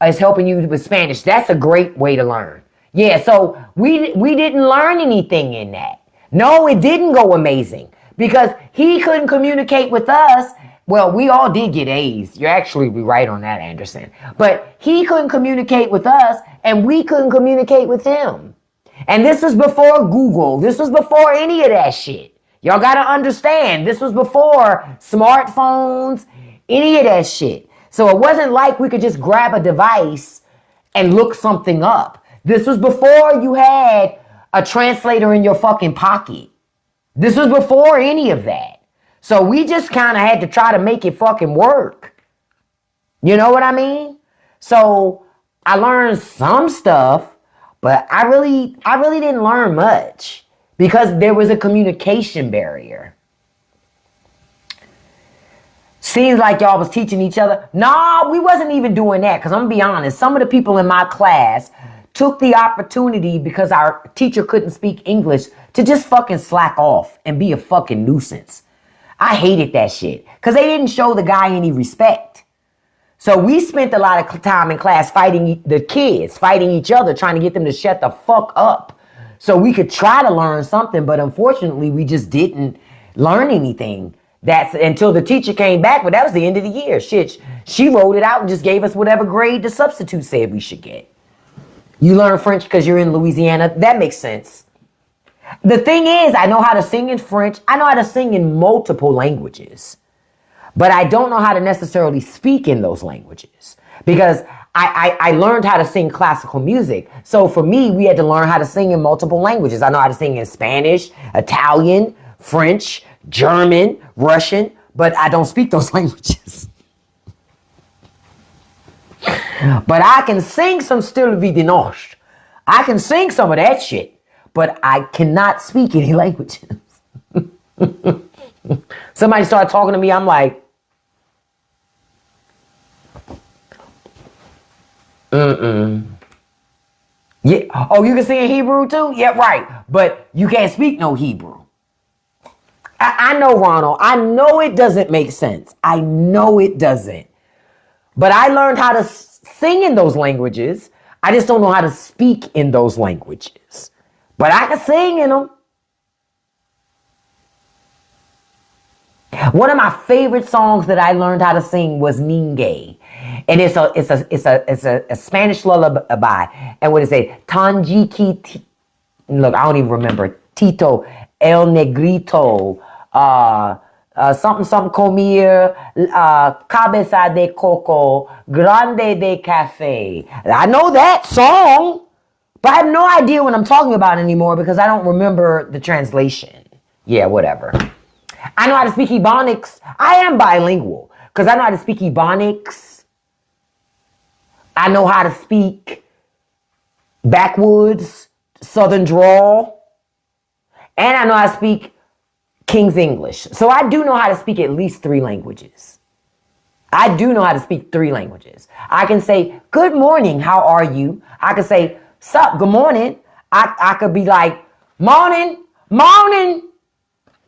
is helping you with Spanish. That's a great way to learn. Yeah, so we didn't learn anything in that. No, it didn't go amazing because he couldn't communicate with us. Well, we all did get A's. You're actually right on that, Anderson. But he couldn't communicate with us and we couldn't communicate with him. And this was before Google. This was before any of that shit. Y'all got to understand, this was before smartphones, any of that shit. So it wasn't like we could just grab a device and look something up. This was before you had a translator in your fucking pocket. This was before any of that. So we just kind of had to try to make it fucking work. You know what I mean? So I learned some stuff, but I really didn't learn much because there was a communication barrier. Seems like y'all was teaching each other. No, we wasn't even doing that because I'm going to be honest. Some of the people in my class took the opportunity because our teacher couldn't speak English to just fucking slack off and be a fucking nuisance. I hated that shit because they didn't show the guy any respect. So we spent a lot of time in class fighting the kids, fighting each other, trying to get them to shut the fuck up so we could try to learn something. But unfortunately, we just didn't learn anything. That's until the teacher came back, but that was the end of the year. Shit, she wrote it out and just gave us whatever grade the substitute said we should get. You learn French because you're in Louisiana. That makes sense. The thing is, I know how to sing in French. I know how to sing in multiple languages. But I don't know how to necessarily speak in those languages. Because I learned how to sing classical music. So for me, we had to learn how to sing in multiple languages. I know how to sing in Spanish, Italian, French, German, Russian. But I don't speak those languages. But I can sing some Still Vie de Noche. I can sing some of that shit. But I cannot speak any languages. Somebody started talking to me, I'm like, yeah. Oh, you can sing in Hebrew too? Yeah, right. But you can't speak no Hebrew. I know, Ronald. I know it doesn't make sense. I know it doesn't. But I learned how to sing in those languages. I just don't know how to speak in those languages. But I can sing in them. One of my favorite songs that I learned how to sing was Ningue. And it's a Spanish lullaby. And what it say? Tanjiki, look, I don't even remember. Tito, El Negrito, something comer, cabeza de coco, grande de café. I know that song, but I have no idea what I'm talking about anymore because I don't remember the translation. Yeah, whatever. I know how to speak Ebonics. I am bilingual because I know how to speak Ebonics. I know how to speak backwoods, Southern drawl, and I know how to speak King's English. So I do know how to speak at least 3 languages. I do know how to speak 3 languages. I can say, good morning, how are you? I can say, sup, good morning. I could be like, morning, morning.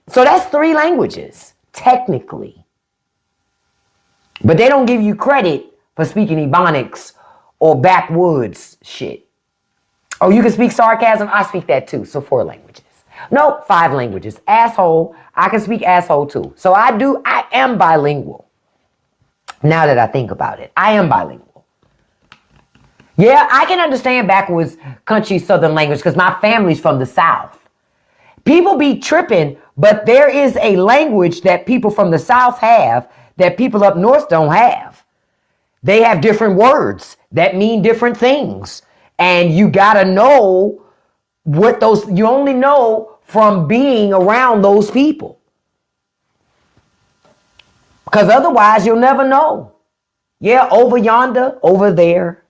So that's 3 languages, technically. But they don't give you credit for speaking Ebonics or backwoods shit. Oh, you can speak sarcasm? I speak that too. So 4 languages. No, 5 languages. Asshole. I can speak asshole too. So I am bilingual. Now that I think about it, I am bilingual. Yeah, I can understand backwoods country Southern language because my family's from the South. People be tripping, but there is a language that people from the South have that people up north don't have. They have different words that mean different things. And you gotta know what those, you only know from being around those people. Because otherwise you'll never know. Yeah, over yonder, over there.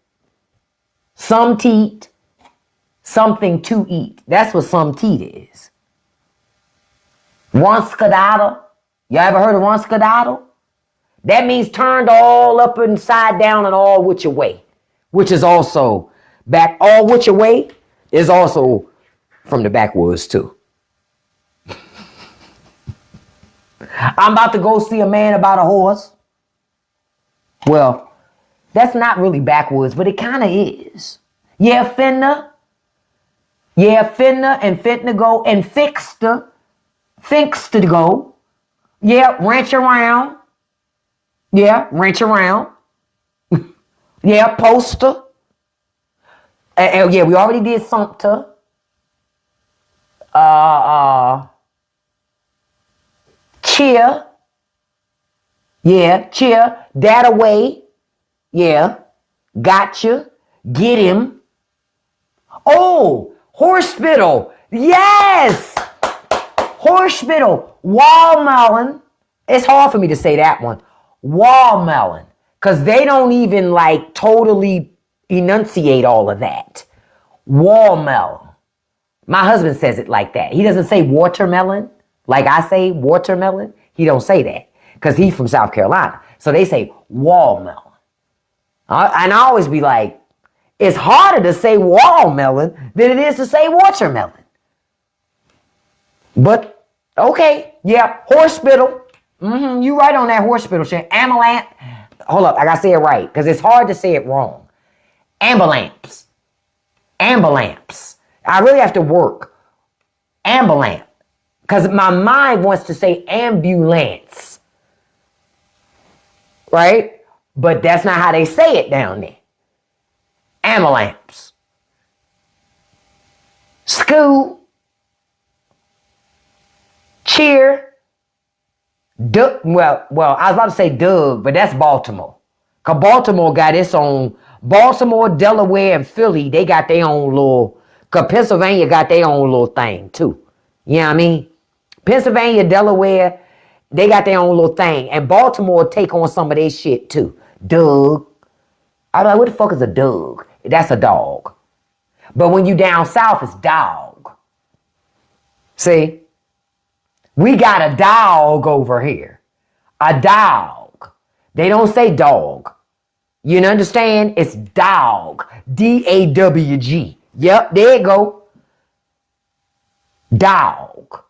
Some teat, something to eat. That's what some teat is. Ronskadado. You ever heard of ronskadado? That means turned all up and side down and all which way. Which is also back all which way. is also from the backwoods too. I'm about to go see a man about a horse. Well, that's not really backwoods, but it kind of is. Yeah, finna. Yeah, finna and fitna go and fixta. Fixta to go. Yeah, ranch around. Yeah, ranch around. Yeah, poster. Yeah, we already did Sumpter. Cheer. Yeah, cheer. That away. Yeah. Gotcha. Get him. Oh, horspittle. Yes. Horspittle. Watermelon. It's hard for me to say that one. Watermelon. Because they don't even like totally enunciate all of that. Watermelon. My husband says it like that. He doesn't say watermelon like I say watermelon. He don't say that because he's from South Carolina. So they say watermelon. And I always be like, it's harder to say watermelon than it is to say watermelon. But, okay, yeah, horspittle. You right on that horspittle shit. Amalant. Hold up, I gotta say it right because it's hard to say it wrong. Ambulance. Ambulance. I really have to work. Ambulance. Because my mind wants to say ambulance. Right? But that's not how they say it down there. Ambulance. School. Cheer. Well, I was about to say Doug, but that's Baltimore. Because Baltimore got its own. Baltimore, Delaware, and Philly, they got their own little. Because Pennsylvania got their own little thing, too. You know what I mean? Pennsylvania, Delaware, they got their own little thing. And Baltimore take on some of their shit, too. Doug. I'm like, what the fuck is a Doug? That's a dog. But when you down south, it's dog. See? We got a dog over here. A dog. They don't say dog. You understand? It's dog. D-A-W-G. Yep, there you go. Dog.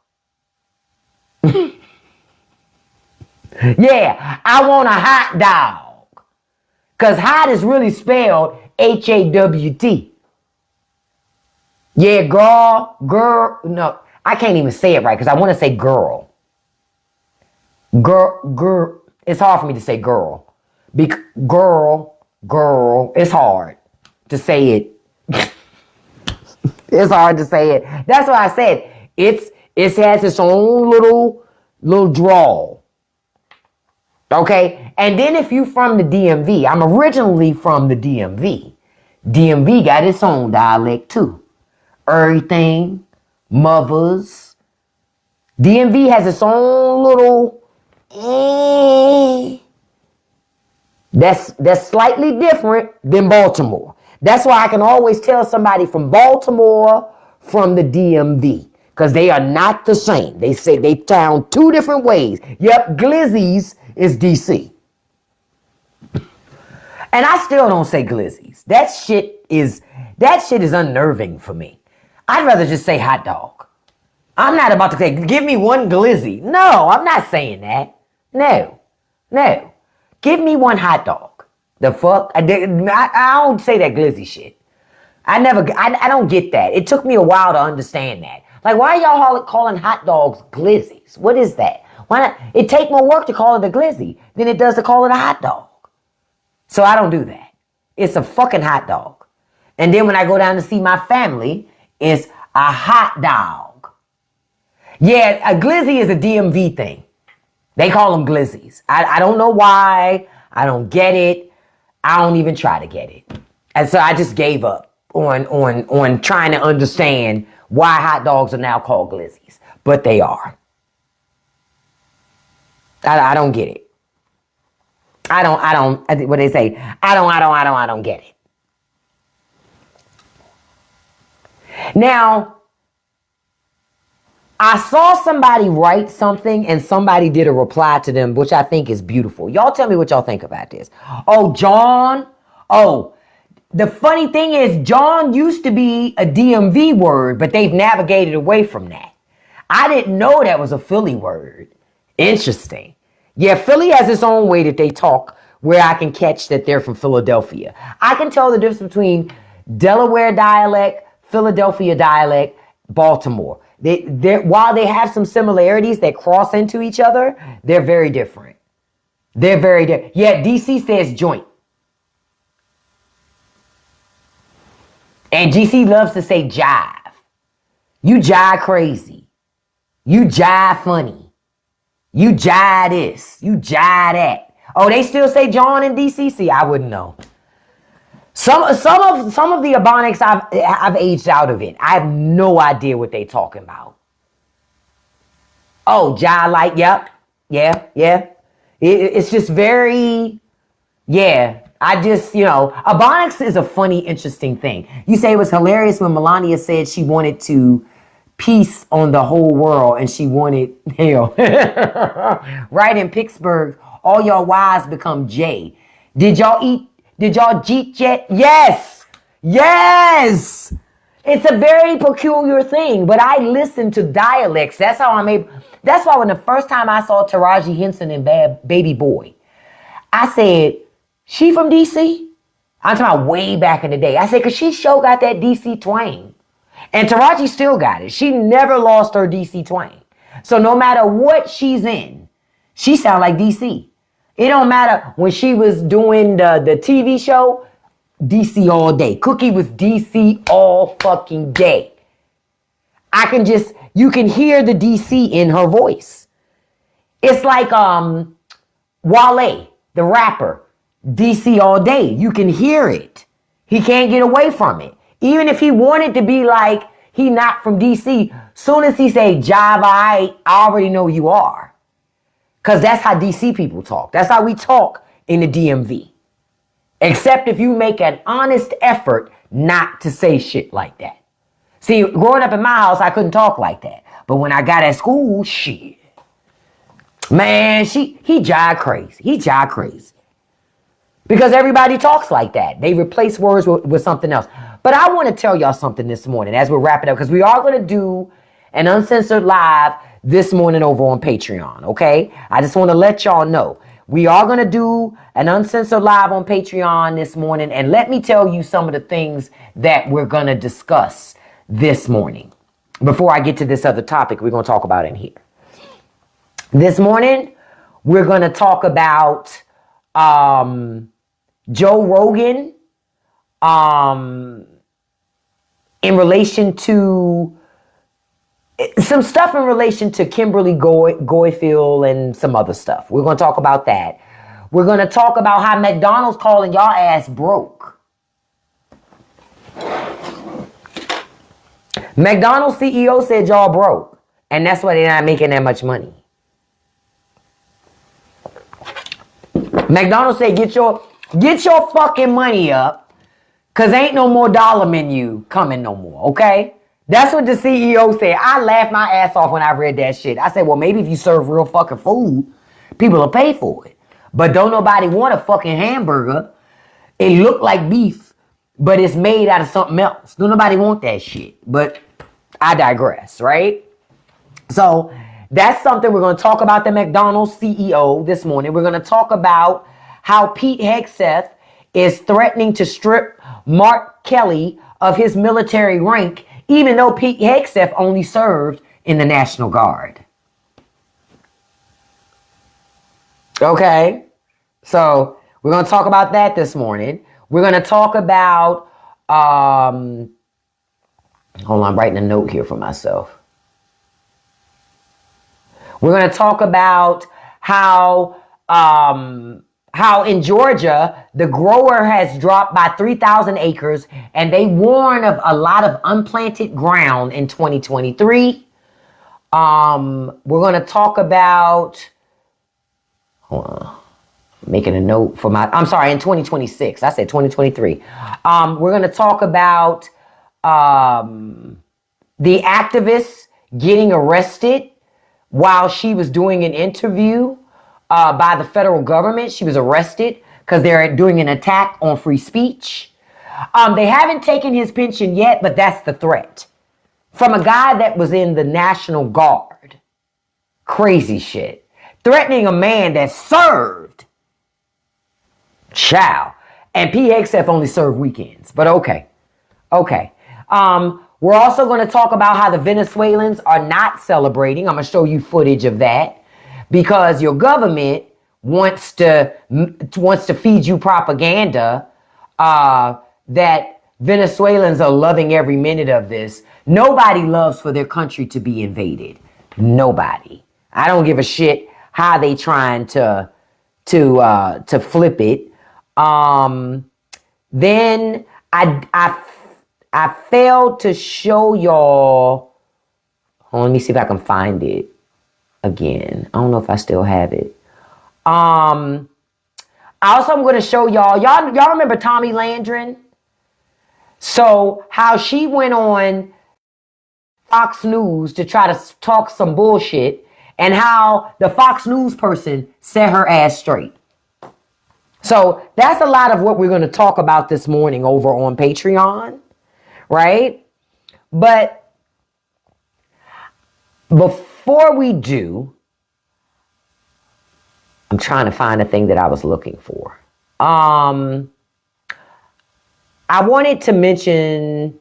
Yeah, I want a hot dog. Because hot is really spelled H-A-W-T. Yeah, girl, no, I can't even say it right because I want to say girl. Girl, it's hard for me to say girl. Girl, it's hard to say it. It's hard to say it. That's what I said. It has its own little drawl. Okay? And then if you from the DMV, I'm originally from the DMV. DMV got its own dialect too. Everything, mothers. DMV has its own little that's slightly different than Baltimore. That's why I can always tell somebody from Baltimore from the DMV because they are not the same. They say they sound two different ways. Yep, glizzies is DC. And I still don't say glizzies. That shit is unnerving for me. I'd rather just say hot dog. I'm not about to say, give me one glizzy. No, I'm not saying that. No. Give me one hot dog. The fuck? I don't say that glizzy shit. I don't get that. It took me a while to understand that. Like, why are y'all calling hot dogs glizzies? What is that? Why not? It take more work to call it a glizzy than it does to call it a hot dog. So I don't do that. It's a fucking hot dog. And then when I go down to see my family, it's a hot dog. Yeah, a glizzy is a DMV thing. They call them glizzies. I don't know why. I don't get it. I don't even try to get it. And so I just gave up on trying to understand why hot dogs are now called glizzies. But they are. I don't get it. I don't, what they say, I don't get it. Now, I saw somebody write something and somebody did a reply to them, which I think is beautiful. Y'all tell me what y'all think about this. Oh, John. Oh, the funny thing is, John used to be a DMV word, but they've navigated away from that. I didn't know that was a Philly word. Interesting. Yeah, Philly has its own way that they talk where I can catch that they're from Philadelphia. I can tell the difference between Delaware dialect, Philadelphia dialect, Baltimore. While they have some similarities that cross into each other, they're very different. They're very different. Yeah, DC says joint. And GC loves to say jive. You jive crazy. You jive funny. You jive this. You jive that. Oh, they still say John in DCC? I wouldn't know. Some of the Ebonics I've aged out of it. I have no idea what they talking about. Oh, jive like, yep. Yeah. It's just very, yeah. I just, Ebonics is a funny, interesting thing. You say it was hilarious when Melania said she wanted to peace on the whole world and she wanted hell. Right in Pittsburgh, all y'all wives become J. Did y'all jeet yet? Yes. It's a very peculiar thing, but I listen to dialects. That's why when the first time I saw Taraji Henson in Baby Boy, I said, she from DC? I'm talking about way back in the day. I said, because she sure got that DC twang. And Taraji still got it. She never lost her DC twang. So no matter what she's in, she sound like DC. It don't matter when she was doing the TV show, DC all day. Cookie was DC all fucking day. You can hear the DC in her voice. It's like Wale, the rapper, DC all day. You can hear it. He can't get away from it. Even if he wanted to be like he not from DC, soon as he say Java, I already know you are. Because that's how DC people talk. That's how we talk in the DMV. Except if you make an honest effort not to say shit like that. See, growing up in my house, I couldn't talk like that. But when I got at school, shit. Man, he jive crazy. He jive crazy. Because everybody talks like that. They replace words with something else. But I want to tell y'all something this morning as we're wrapping up. Because we are going to do an uncensored live this morning over on Patreon. Okay? I just want to let y'all know. We are going to do an uncensored live on Patreon this morning. And let me tell you some of the things that we're going to discuss this morning. Before I get to this other topic we're going to talk about in here. This morning, we're going to talk about Joe Rogan in relation to some stuff in relation to Kimberly Guilfoyle and some other stuff. We're going to talk about that. We're going to talk about how McDonald's calling y'all ass broke. McDonald's CEO said y'all broke. And that's why they're not making that much money. McDonald's said get your fucking money up. Because ain't no more dollar menu coming no more. Okay? That's what the CEO said. I laughed my ass off when I read that shit. I said, well, maybe if you serve real fucking food, people will pay for it. But don't nobody want a fucking hamburger. It look like beef, but it's made out of something else. Don't nobody want that shit. But I digress, right? So that's something we're going to talk about the McDonald's CEO this morning. We're going to talk about how Pete Hegseth is threatening to strip Mark Kelly of his military rank, even though Pete Hegseth only served in the National Guard. Okay, so we're going to talk about that this morning. We're going to talk about, hold on, I'm writing a note here for myself. We're going to talk about how in Georgia, the grower has dropped by 3,000 acres, and they warn of a lot of unplanted ground in 2023. We're going to talk about, hold on, making a note for in 2026. I said 2023. We're going to talk about the activist getting arrested while she was doing an interview by the federal government. She was arrested because they're doing an attack on free speech. They haven't taken his pension yet, but that's the threat. From a guy that was in the National Guard. Crazy shit. Threatening a man that served. Child. And PXF only served weekends. But okay. Okay. We're also going to talk about how the Venezuelans are not celebrating. I'm going to show you footage of that. Because your government wants to feed you propaganda that Venezuelans are loving every minute of this. Nobody loves for their country to be invaded. Nobody. I don't give a shit how they trying to flip it. Then I failed to show y'all. Oh, let me see if I can find it again. I don't know if I still have it. I'm going to show y'all remember Tommy Landrin? So how she went on Fox News to try to talk some bullshit and how the Fox News person set her ass straight. So that's a lot of what we're going to talk about this morning over on Patreon, right? But before we do, I'm trying to find the thing that I was looking for. I wanted to mention,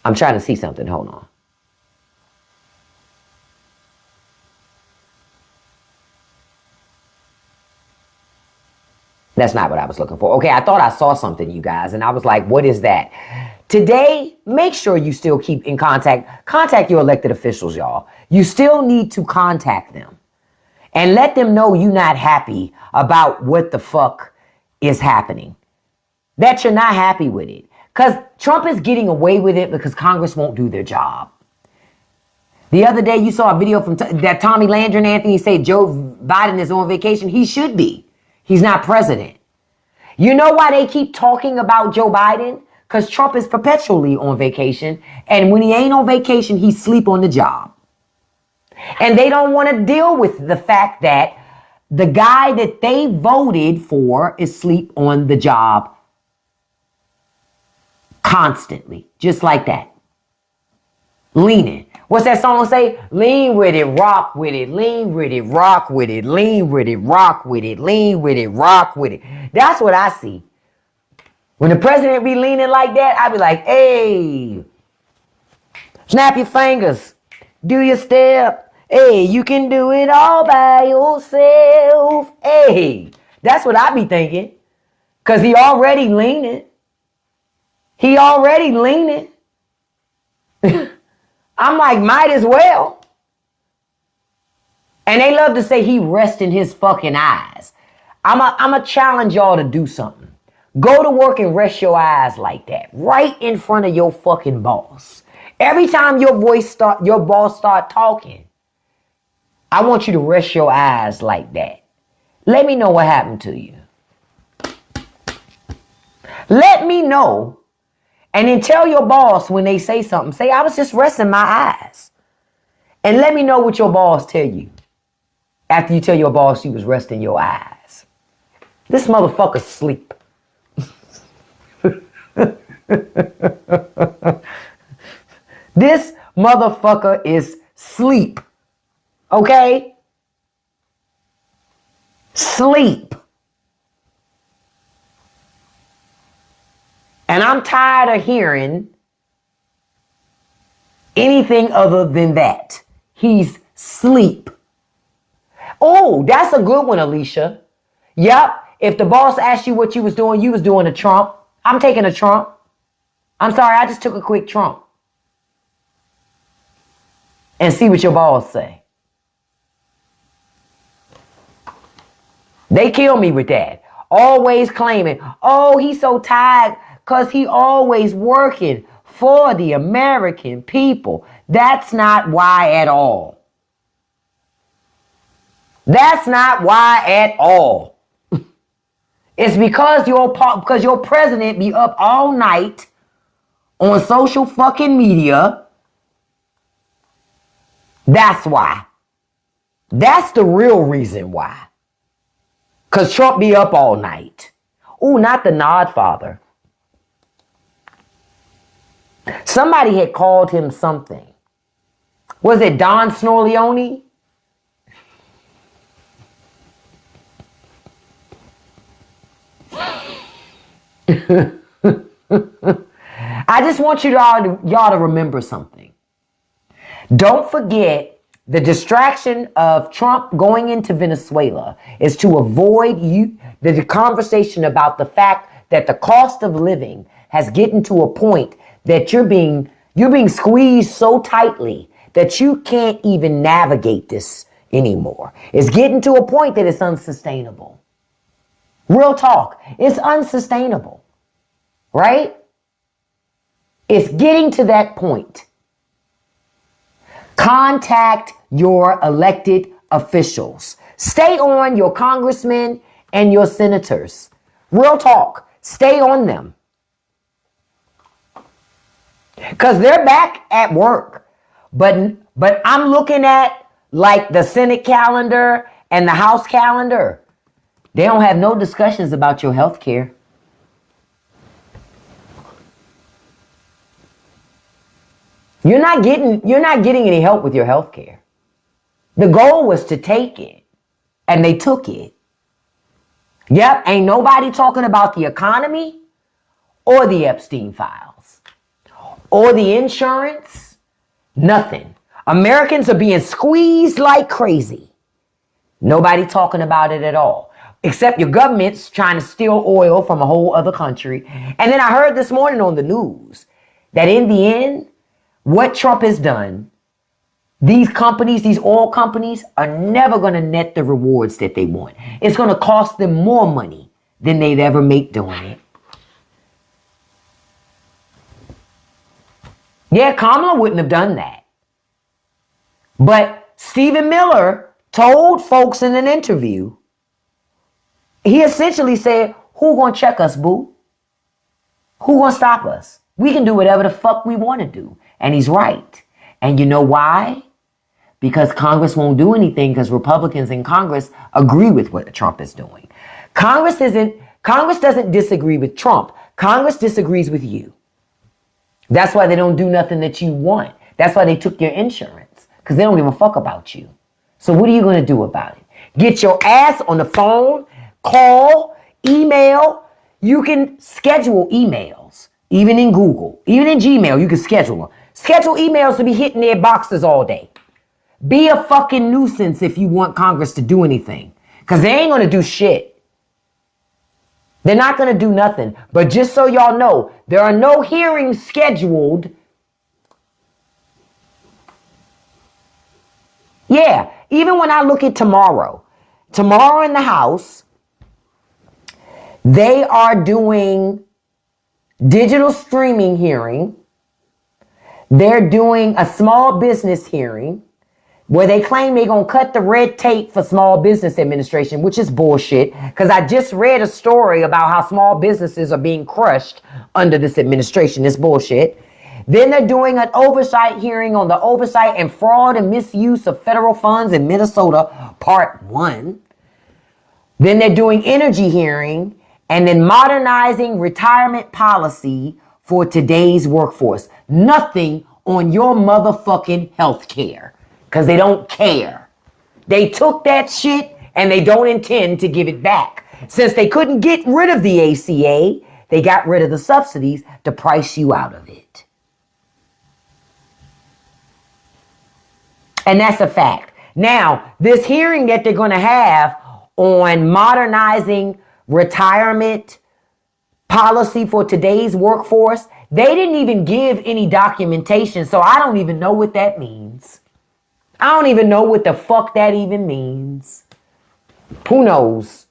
I'm trying to see something. Hold on. That's not what I was looking for. Okay, I thought I saw something, you guys, and I was like, what is that? Today, make sure you still keep in contact. Contact your elected officials, y'all. You still need to contact them and let them know you're not happy about what the fuck is happening. That you're not happy with it. Because Trump is getting away with it because Congress won't do their job. The other day, you saw a video from that Tommy Landrin, Anthony, said Joe Biden is on vacation. He should be. He's not president. You know why they keep talking about Joe Biden? Because Trump is perpetually on vacation. And when he ain't on vacation, he sleep on the job. And they don't want to deal with the fact that the guy that they voted for is sleep on the job constantly. Just like that. Leaning. What's that song say? Lean with it, rock with it, lean with it, rock with it, lean with it, rock with it, lean with it, rock with it. That's what I see. When the president be leaning like that, I be like, hey, snap your fingers, do your step. Hey, you can do it all by yourself. Hey, that's what I be thinking. Because he already leaning. He already leaning. I'm like, might as well. And they love to say he resting his fucking eyes. I'm a challenge y'all to do something. Go to work and rest your eyes like that. Right in front of your fucking boss. Every time your boss start talking, I want you to rest your eyes like that. Let me know what happened to you. Let me know. And then tell your boss when they say something, say, I was just resting my eyes. And let me know what your boss tell you after you tell your boss you was resting your eyes. This motherfucker's sleep. This motherfucker is sleep. Okay? Sleep. And I'm tired of hearing anything other than that. He's sleep. Oh, that's a good one, Alicia. Yep. If the boss asked you what you was doing a Trump. I'm taking a Trump. I'm sorry, I just took a quick Trump. And see what your boss say. They kill me with that. Always claiming, oh, he's so tired because he always working for the American people. That's not why at all. That's not why at all. It's because your president be up all night on social fucking media. That's why. That's the real reason why. Because Trump be up all night. Ooh, not the Nod Father. Somebody had called him something. Was it Don Snorleone? I just want y'all to remember something. Don't forget the distraction of Trump going into Venezuela is to avoid the conversation about the fact that the cost of living has gotten to a point that you're being squeezed so tightly that you can't even navigate this anymore. It's getting to a point that it's unsustainable. Real talk, it's unsustainable, right? It's getting to that point. Contact your elected officials. Stay on your congressmen and your senators. Real talk, stay on them. Because they're back at work. But I'm looking at like the Senate calendar and the House calendar. They don't have no discussions about your health care. You're not getting any help with your health care. The goal was to take it, and they took it. Yep, ain't nobody talking about the economy or the Epstein files or the insurance. Nothing. Americans are being squeezed like crazy. Nobody talking about it at all. Except your government's trying to steal oil from a whole other country. And then I heard this morning on the news that in the end, what Trump has done, these companies, these oil companies, are never going to net the rewards that they want. It's going to cost them more money than they'd ever make doing it. Yeah, Kamala wouldn't have done that. But Stephen Miller told folks in an interview, he essentially said, who gonna check us, boo? Who gonna stop us? We can do whatever the fuck we want to do. And he's right. And you know why? Because Congress won't do anything because Republicans in Congress agree with what Trump is doing. Congress doesn't disagree with Trump. Congress disagrees with you. That's why they don't do nothing that you want. That's why they took your insurance, because they don't give a fuck about you. So what are you going to do about it? Get your ass on the phone, call, email. You can schedule emails, even in Google, even in Gmail, you can schedule them. Schedule emails to be hitting their boxes all day. Be a fucking nuisance if you want Congress to do anything, because they ain't going to do shit. They're not going to do nothing. But just so y'all know, there are no hearings scheduled. Yeah, even when I look at tomorrow in the House, they are doing digital streaming hearing. They're doing a small business hearing where they claim they're going to cut the red tape for small business administration, which is bullshit, because I just read a story about how small businesses are being crushed under this administration. It's bullshit. Then they're doing an oversight hearing on the oversight and fraud and misuse of federal funds in Minnesota, part 1. Then they're doing energy hearing and then modernizing retirement policy for today's workforce. Nothing on your motherfucking health care. Because they don't care. They took that shit and they don't intend to give it back. Since they couldn't get rid of the ACA, they got rid of the subsidies to price you out of it. And that's a fact. Now, this hearing that they're going to have on modernizing retirement policy for today's workforce, they didn't even give any documentation, so I don't even know what that means. I don't even know what the fuck that even means. Who knows?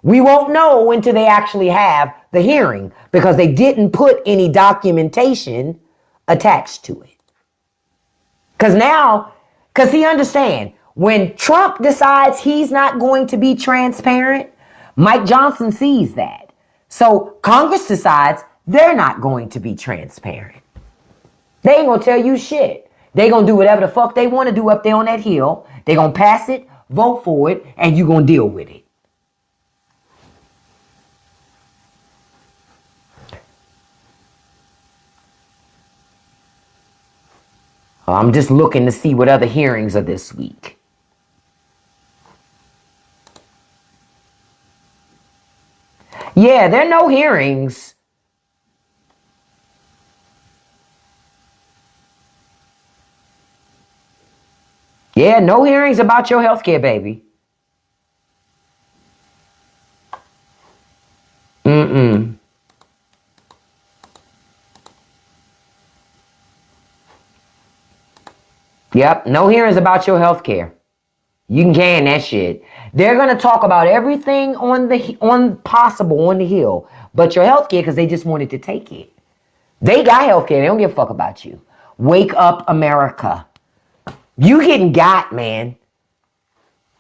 We won't know until they actually have the hearing, because they didn't put any documentation attached to it. Because he understand, when Trump decides he's not going to be transparent, Mike Johnson sees that. So Congress decides they're not going to be transparent. They ain't going to tell you shit. They're going to do whatever the fuck they want to do up there on that hill. They're going to pass it, vote for it, and you're going to deal with it. I'm just looking to see what other hearings are this week. Yeah, there are no hearings. Yeah, no hearings about your health care, baby. Mm-mm. Yep, no hearings about your health care. You can can that shit. They're gonna talk about everything on possible on the hill, but your health care because they just wanted to take it. They got health care. They don't give a fuck about you. Wake up, America. You getting got, man.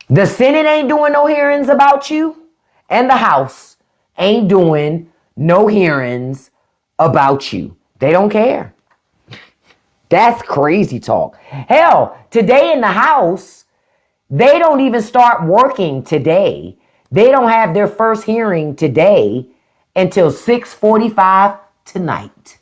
The Senate ain't doing no hearings about you, and the House ain't doing no hearings about you. They don't care. That's crazy talk. Hell, today in the House, they don't even start working today. They don't have their first hearing today until 6:45 tonight.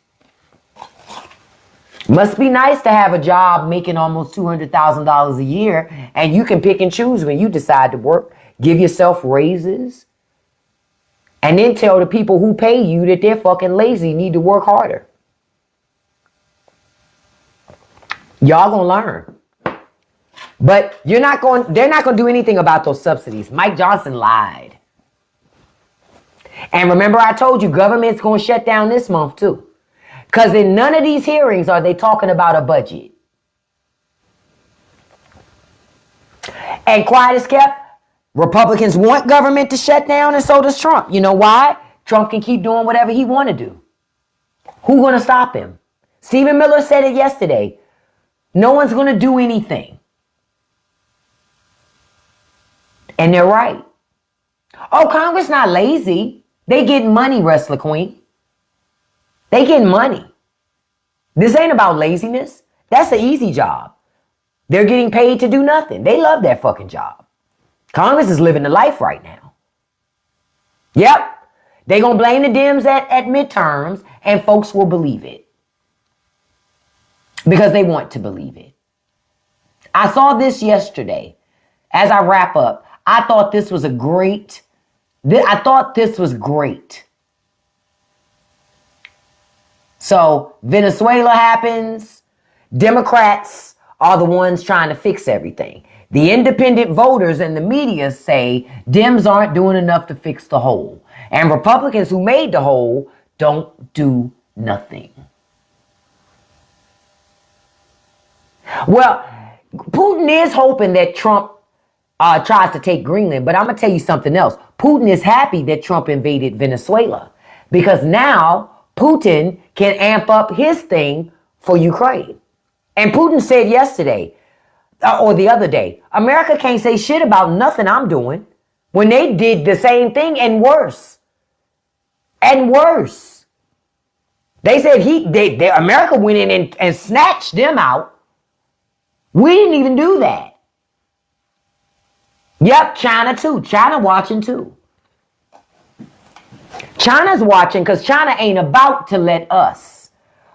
Must be nice to have a job making almost $200,000 a year and you can pick and choose when you decide to work, give yourself raises, and then tell the people who pay you that they're fucking lazy, need to work harder. Y'all gonna learn. But they're not going to do anything about those subsidies. Mike Johnson lied. And remember I told you government's going to shut down this month too. Because in none of these hearings are they talking about a budget. And quiet as kept, Republicans want government to shut down and so does Trump. You know why? Trump can keep doing whatever he want to do. Who's going to stop him? Stephen Miller said it yesterday. No one's going to do anything. And they're right. Oh, Congress not lazy. They getting money, Wrestler Queen. They getting money. This ain't about laziness. That's an easy job. They're getting paid to do nothing. They love that fucking job. Congress is living the life right now. Yep. They gonna blame the Dems at midterms and folks will believe it. Because they want to believe it. I saw this yesterday. As I wrap up, I thought this was great. So Venezuela happens. Democrats are the ones trying to fix everything. The independent voters and the media say Dems aren't doing enough to fix the hole. And Republicans who made the hole don't do nothing. Well, Putin is hoping that Trump tries to take Greenland, but I'm going to tell you something else. Putin is happy that Trump invaded Venezuela because now Putin can amp up his thing for Ukraine. And Putin said yesterday, or the other day, America can't say shit about nothing I'm doing when they did the same thing and worse. And worse. They said America went in and snatched them out. We didn't even do that. Yep, China too. China watching too. China's watching because China ain't about to let us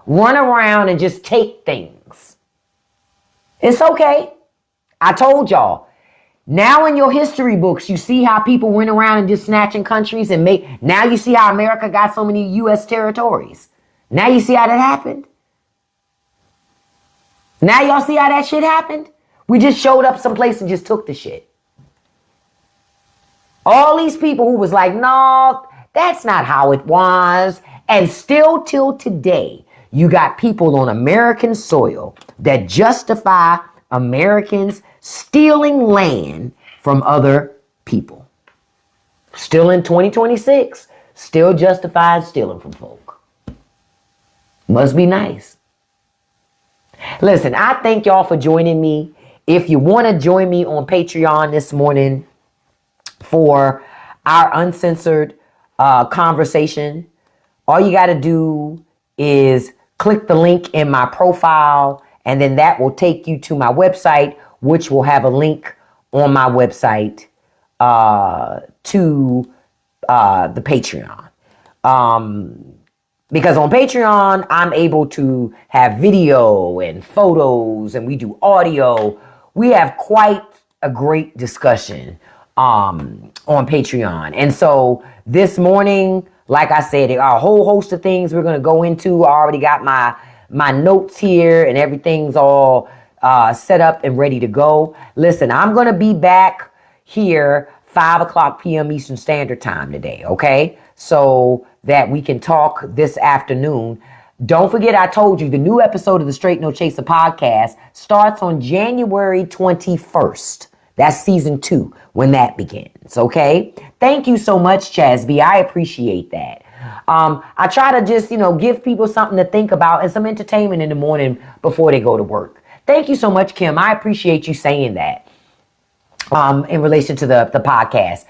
run around and just take things. It's okay. I told y'all. Now in your history books, you see how people went around and just snatching countries and now you see how America got so many U.S. territories. Now you see how that happened. Now y'all see how that shit happened? We just showed up someplace and just took the shit. All these people who was like, no, that's not how it was. And still till today, you got people on American soil that justify Americans stealing land from other people. Still in 2026, still justified stealing from folk. Must be nice. Listen, I thank y'all for joining me. If you want to join me on Patreon this morning for our uncensored conversation, all you got to do is click the link in my profile, and then that will take you to my website, which will have a link on my website to the Patreon. Because on Patreon, I'm able to have video and photos, and we do audio. We have quite a great discussion on Patreon. And so this morning, like I said, there are a whole host of things we're going to go into. I already got my notes here, and everything's all set up and ready to go. Listen, I'm going to be back here 5 o'clock p.m. Eastern Standard Time today, okay? So that we can talk this afternoon. Don't forget, I told you the new episode of the Straight No Chaser podcast starts on January 21st. That's season 2 when that begins, okay? Thank you so much, Chasby. I appreciate that. I try to just, give people something to think about and some entertainment in the morning before they go to work. Thank you so much, Kim. I appreciate you saying that. In relation to the podcast,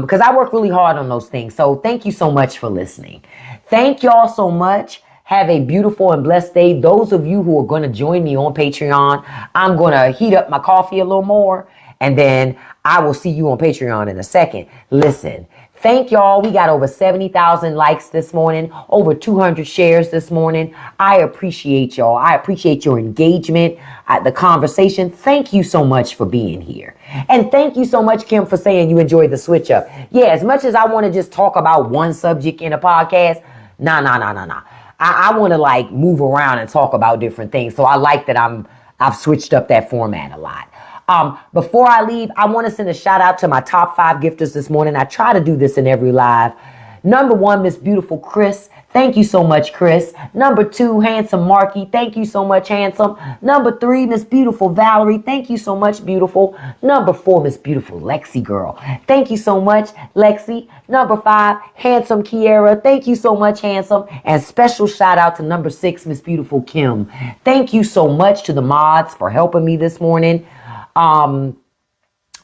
because I work really hard on those things. So thank you so much for listening. Thank y'all so much. Have a beautiful and blessed day. Those of you who are going to join me on Patreon, I'm going to heat up my coffee a little more, and then I will see you on Patreon in a second. Listen, thank y'all. We got over 70,000 likes this morning, over 200 shares this morning. I appreciate y'all. I appreciate your engagement, the conversation. Thank you so much for being here. And thank you so much, Kim, for saying you enjoyed the switch up. Yeah, as much as I want to just talk about one subject in a podcast, nah. I want to move around and talk about different things. So I like that I've switched up that format a lot. Before I leave, I want to send a shout out to my top 5 gifters this morning. I try to do this in every live. Number 1, Miss Beautiful Chris. Thank you so much, Chris. Number 2, Handsome Marky. Thank you so much, Handsome. Number 3, Miss Beautiful Valerie. Thank you so much, Beautiful. Number 4, Miss Beautiful Lexi Girl. Thank you so much, Lexi. Number 5, Handsome Kiera. Thank you so much, Handsome. And special shout out to number 6, Miss Beautiful Kim. Thank you so much to the mods for helping me this morning.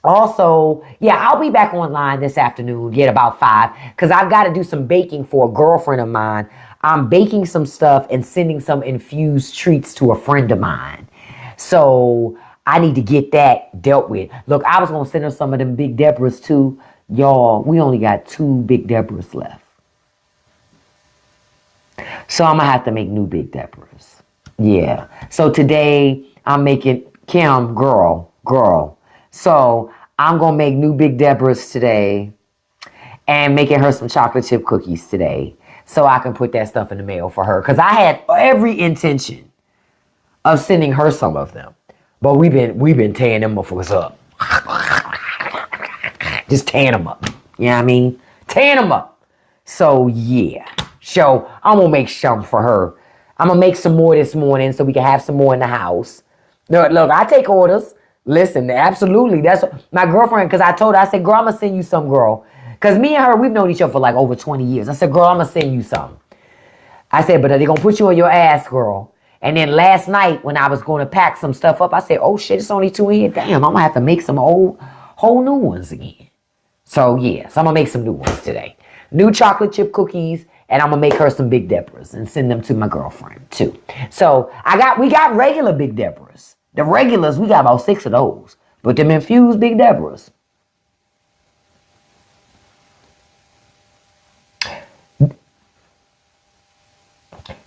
Also, I'll be back online this afternoon at about 5 because I've got to do some baking for a girlfriend of mine. I'm baking some stuff and sending some infused treats to a friend of mine. So I need to get that dealt with. Look, I was going to send her some of them Big Deborahs too. Y'all, we only got 2 Big Deborahs left. So I'm going to have to make new Big Deborahs. Yeah. So today I'm making Kim, girl. So I'm going to make new Big Deborahs today and making her some chocolate chip cookies today so I can put that stuff in the mail for her. Because I had every intention of sending her some of them. But we've been tearing them motherfuckers up. Just tearing them up. You know what I mean? Tearing them up. So, yeah. So, I'm going to make some for her. I'm going to make some more this morning so we can have some more in the house. Look, I take orders. Listen, absolutely. That's my girlfriend, because I told her, I said, girl, I'm going to send you some, girl. Because me and her, we've known each other for like over 20 years. I said, girl, I'm going to send you some. I said, but are they going to put you on your ass, girl? And then last night when I was going to pack some stuff up, I said, oh shit, it's only 2 in here. Damn, I'm going to have to make some whole new ones again. So yeah, so I'm going to make some new ones today. New chocolate chip cookies, and I'm going to make her some Big Deborahs and send them to my girlfriend too. So we got regular Big Deborahs. The regulars, we got about 6 of those. But them infused Big Deborahs.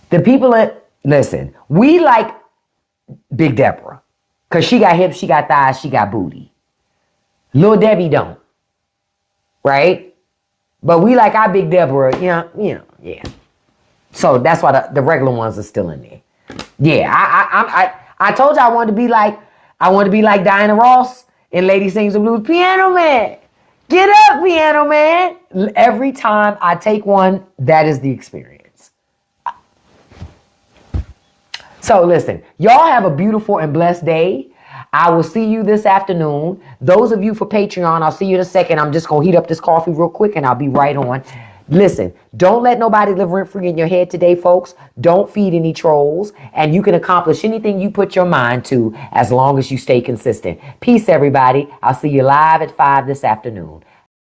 The people listen, we like Big Deborah. Because she got hips, she got thighs, she got booty. Lil Debbie don't. Right? But we like our Big Deborah, yeah. So that's why the regular ones are still in there. Yeah, I told you I wanted to be like Diana Ross in Lady Sings the Blues. Piano Man, get up, Piano Man. Every time I take one, that is the experience. So listen, y'all have a beautiful and blessed day. I will see you this afternoon. Those of you for Patreon, I'll see you in a second. I'm just going to heat up this coffee real quick and I'll be right on. Listen, don't let nobody live rent-free in your head today, folks. Don't feed any trolls. And you can accomplish anything you put your mind to as long as you stay consistent. Peace, everybody. I'll see you live at 5 this afternoon.